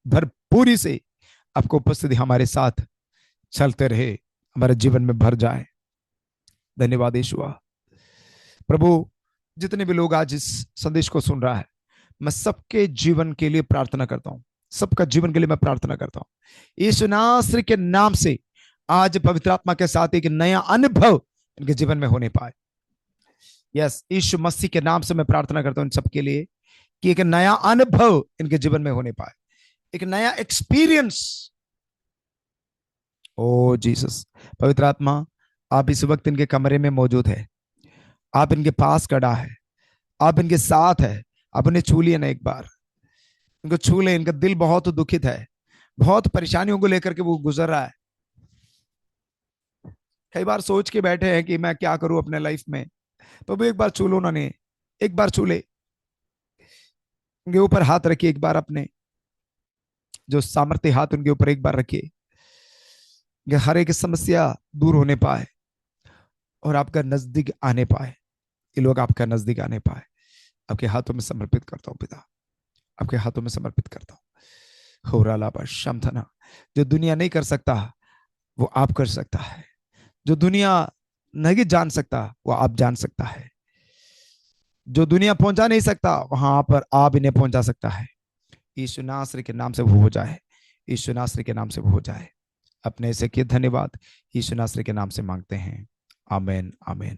Speaker 1: भरपूरी से, आपको उपस्थिति हमारे साथ चलते रहे, हमारे जीवन में भर जाए। धन्यवाद यीशुआ। प्रभु जितने भी लोग आज इस संदेश को सुन रहा है, मैं सबके जीवन के लिए प्रार्थना करता हूं, सबका जीवन के लिए मैं प्रार्थना करता हूं यीशु नासरी के नाम से। आज पवित्र आत्मा के साथ एक नया अनुभव इनके जीवन में होने पाए। यस, यीशु मसीह के नाम से मैं प्रार्थना करता हूं इन सबके लिए कि एक नया अनुभव इनके जीवन में होने पाए, एक नया एक्सपीरियंस। ओ जीसस, पवित्र आत्मा आप इस वक्त इनके कमरे में मौजूद है, आप इनके पास खड़ा है, आप इनके साथ है। आप उन्हें छू लिए ना एक बार, इनको छू ले। इनका दिल बहुत दुखित है, बहुत परेशानियों को लेकर के वो गुजर रहा है। कई बार सोच के बैठे हैं कि मैं क्या करूं अपने लाइफ में। तो भी एक बार छू लो ना, नहीं एक बार छू ले, उनके ऊपर हाथ रखिए एक बार, अपने जो सामर्थ्य हाथ उनके ऊपर एक बार रखिए, हर एक समस्या दूर होने पाए और आपका नजदीक आने पाए। ये लोग आपका नजदीक आने पाए। आपके हाथों में समर्पित करता हूं पिता, आपके हाथों में समर्पित करता हूं। होरालाबा शमथना, जो दुनिया नहीं कर सकता वो आप कर सकता है, जो दुनिया नहीं जान सकता वो आप जान सकता है, जो दुनिया पहुंचा नहीं सकता वहां पर आप इन्हें पहुंचा सकता है। यीशु नासरी के नाम से वो हो जाए, यीशु नासरी के नाम से वो हो जाए। अपने से किए धन्यवाद यीशु नासरी के नाम से मांगते हैं, आमीन आमीन।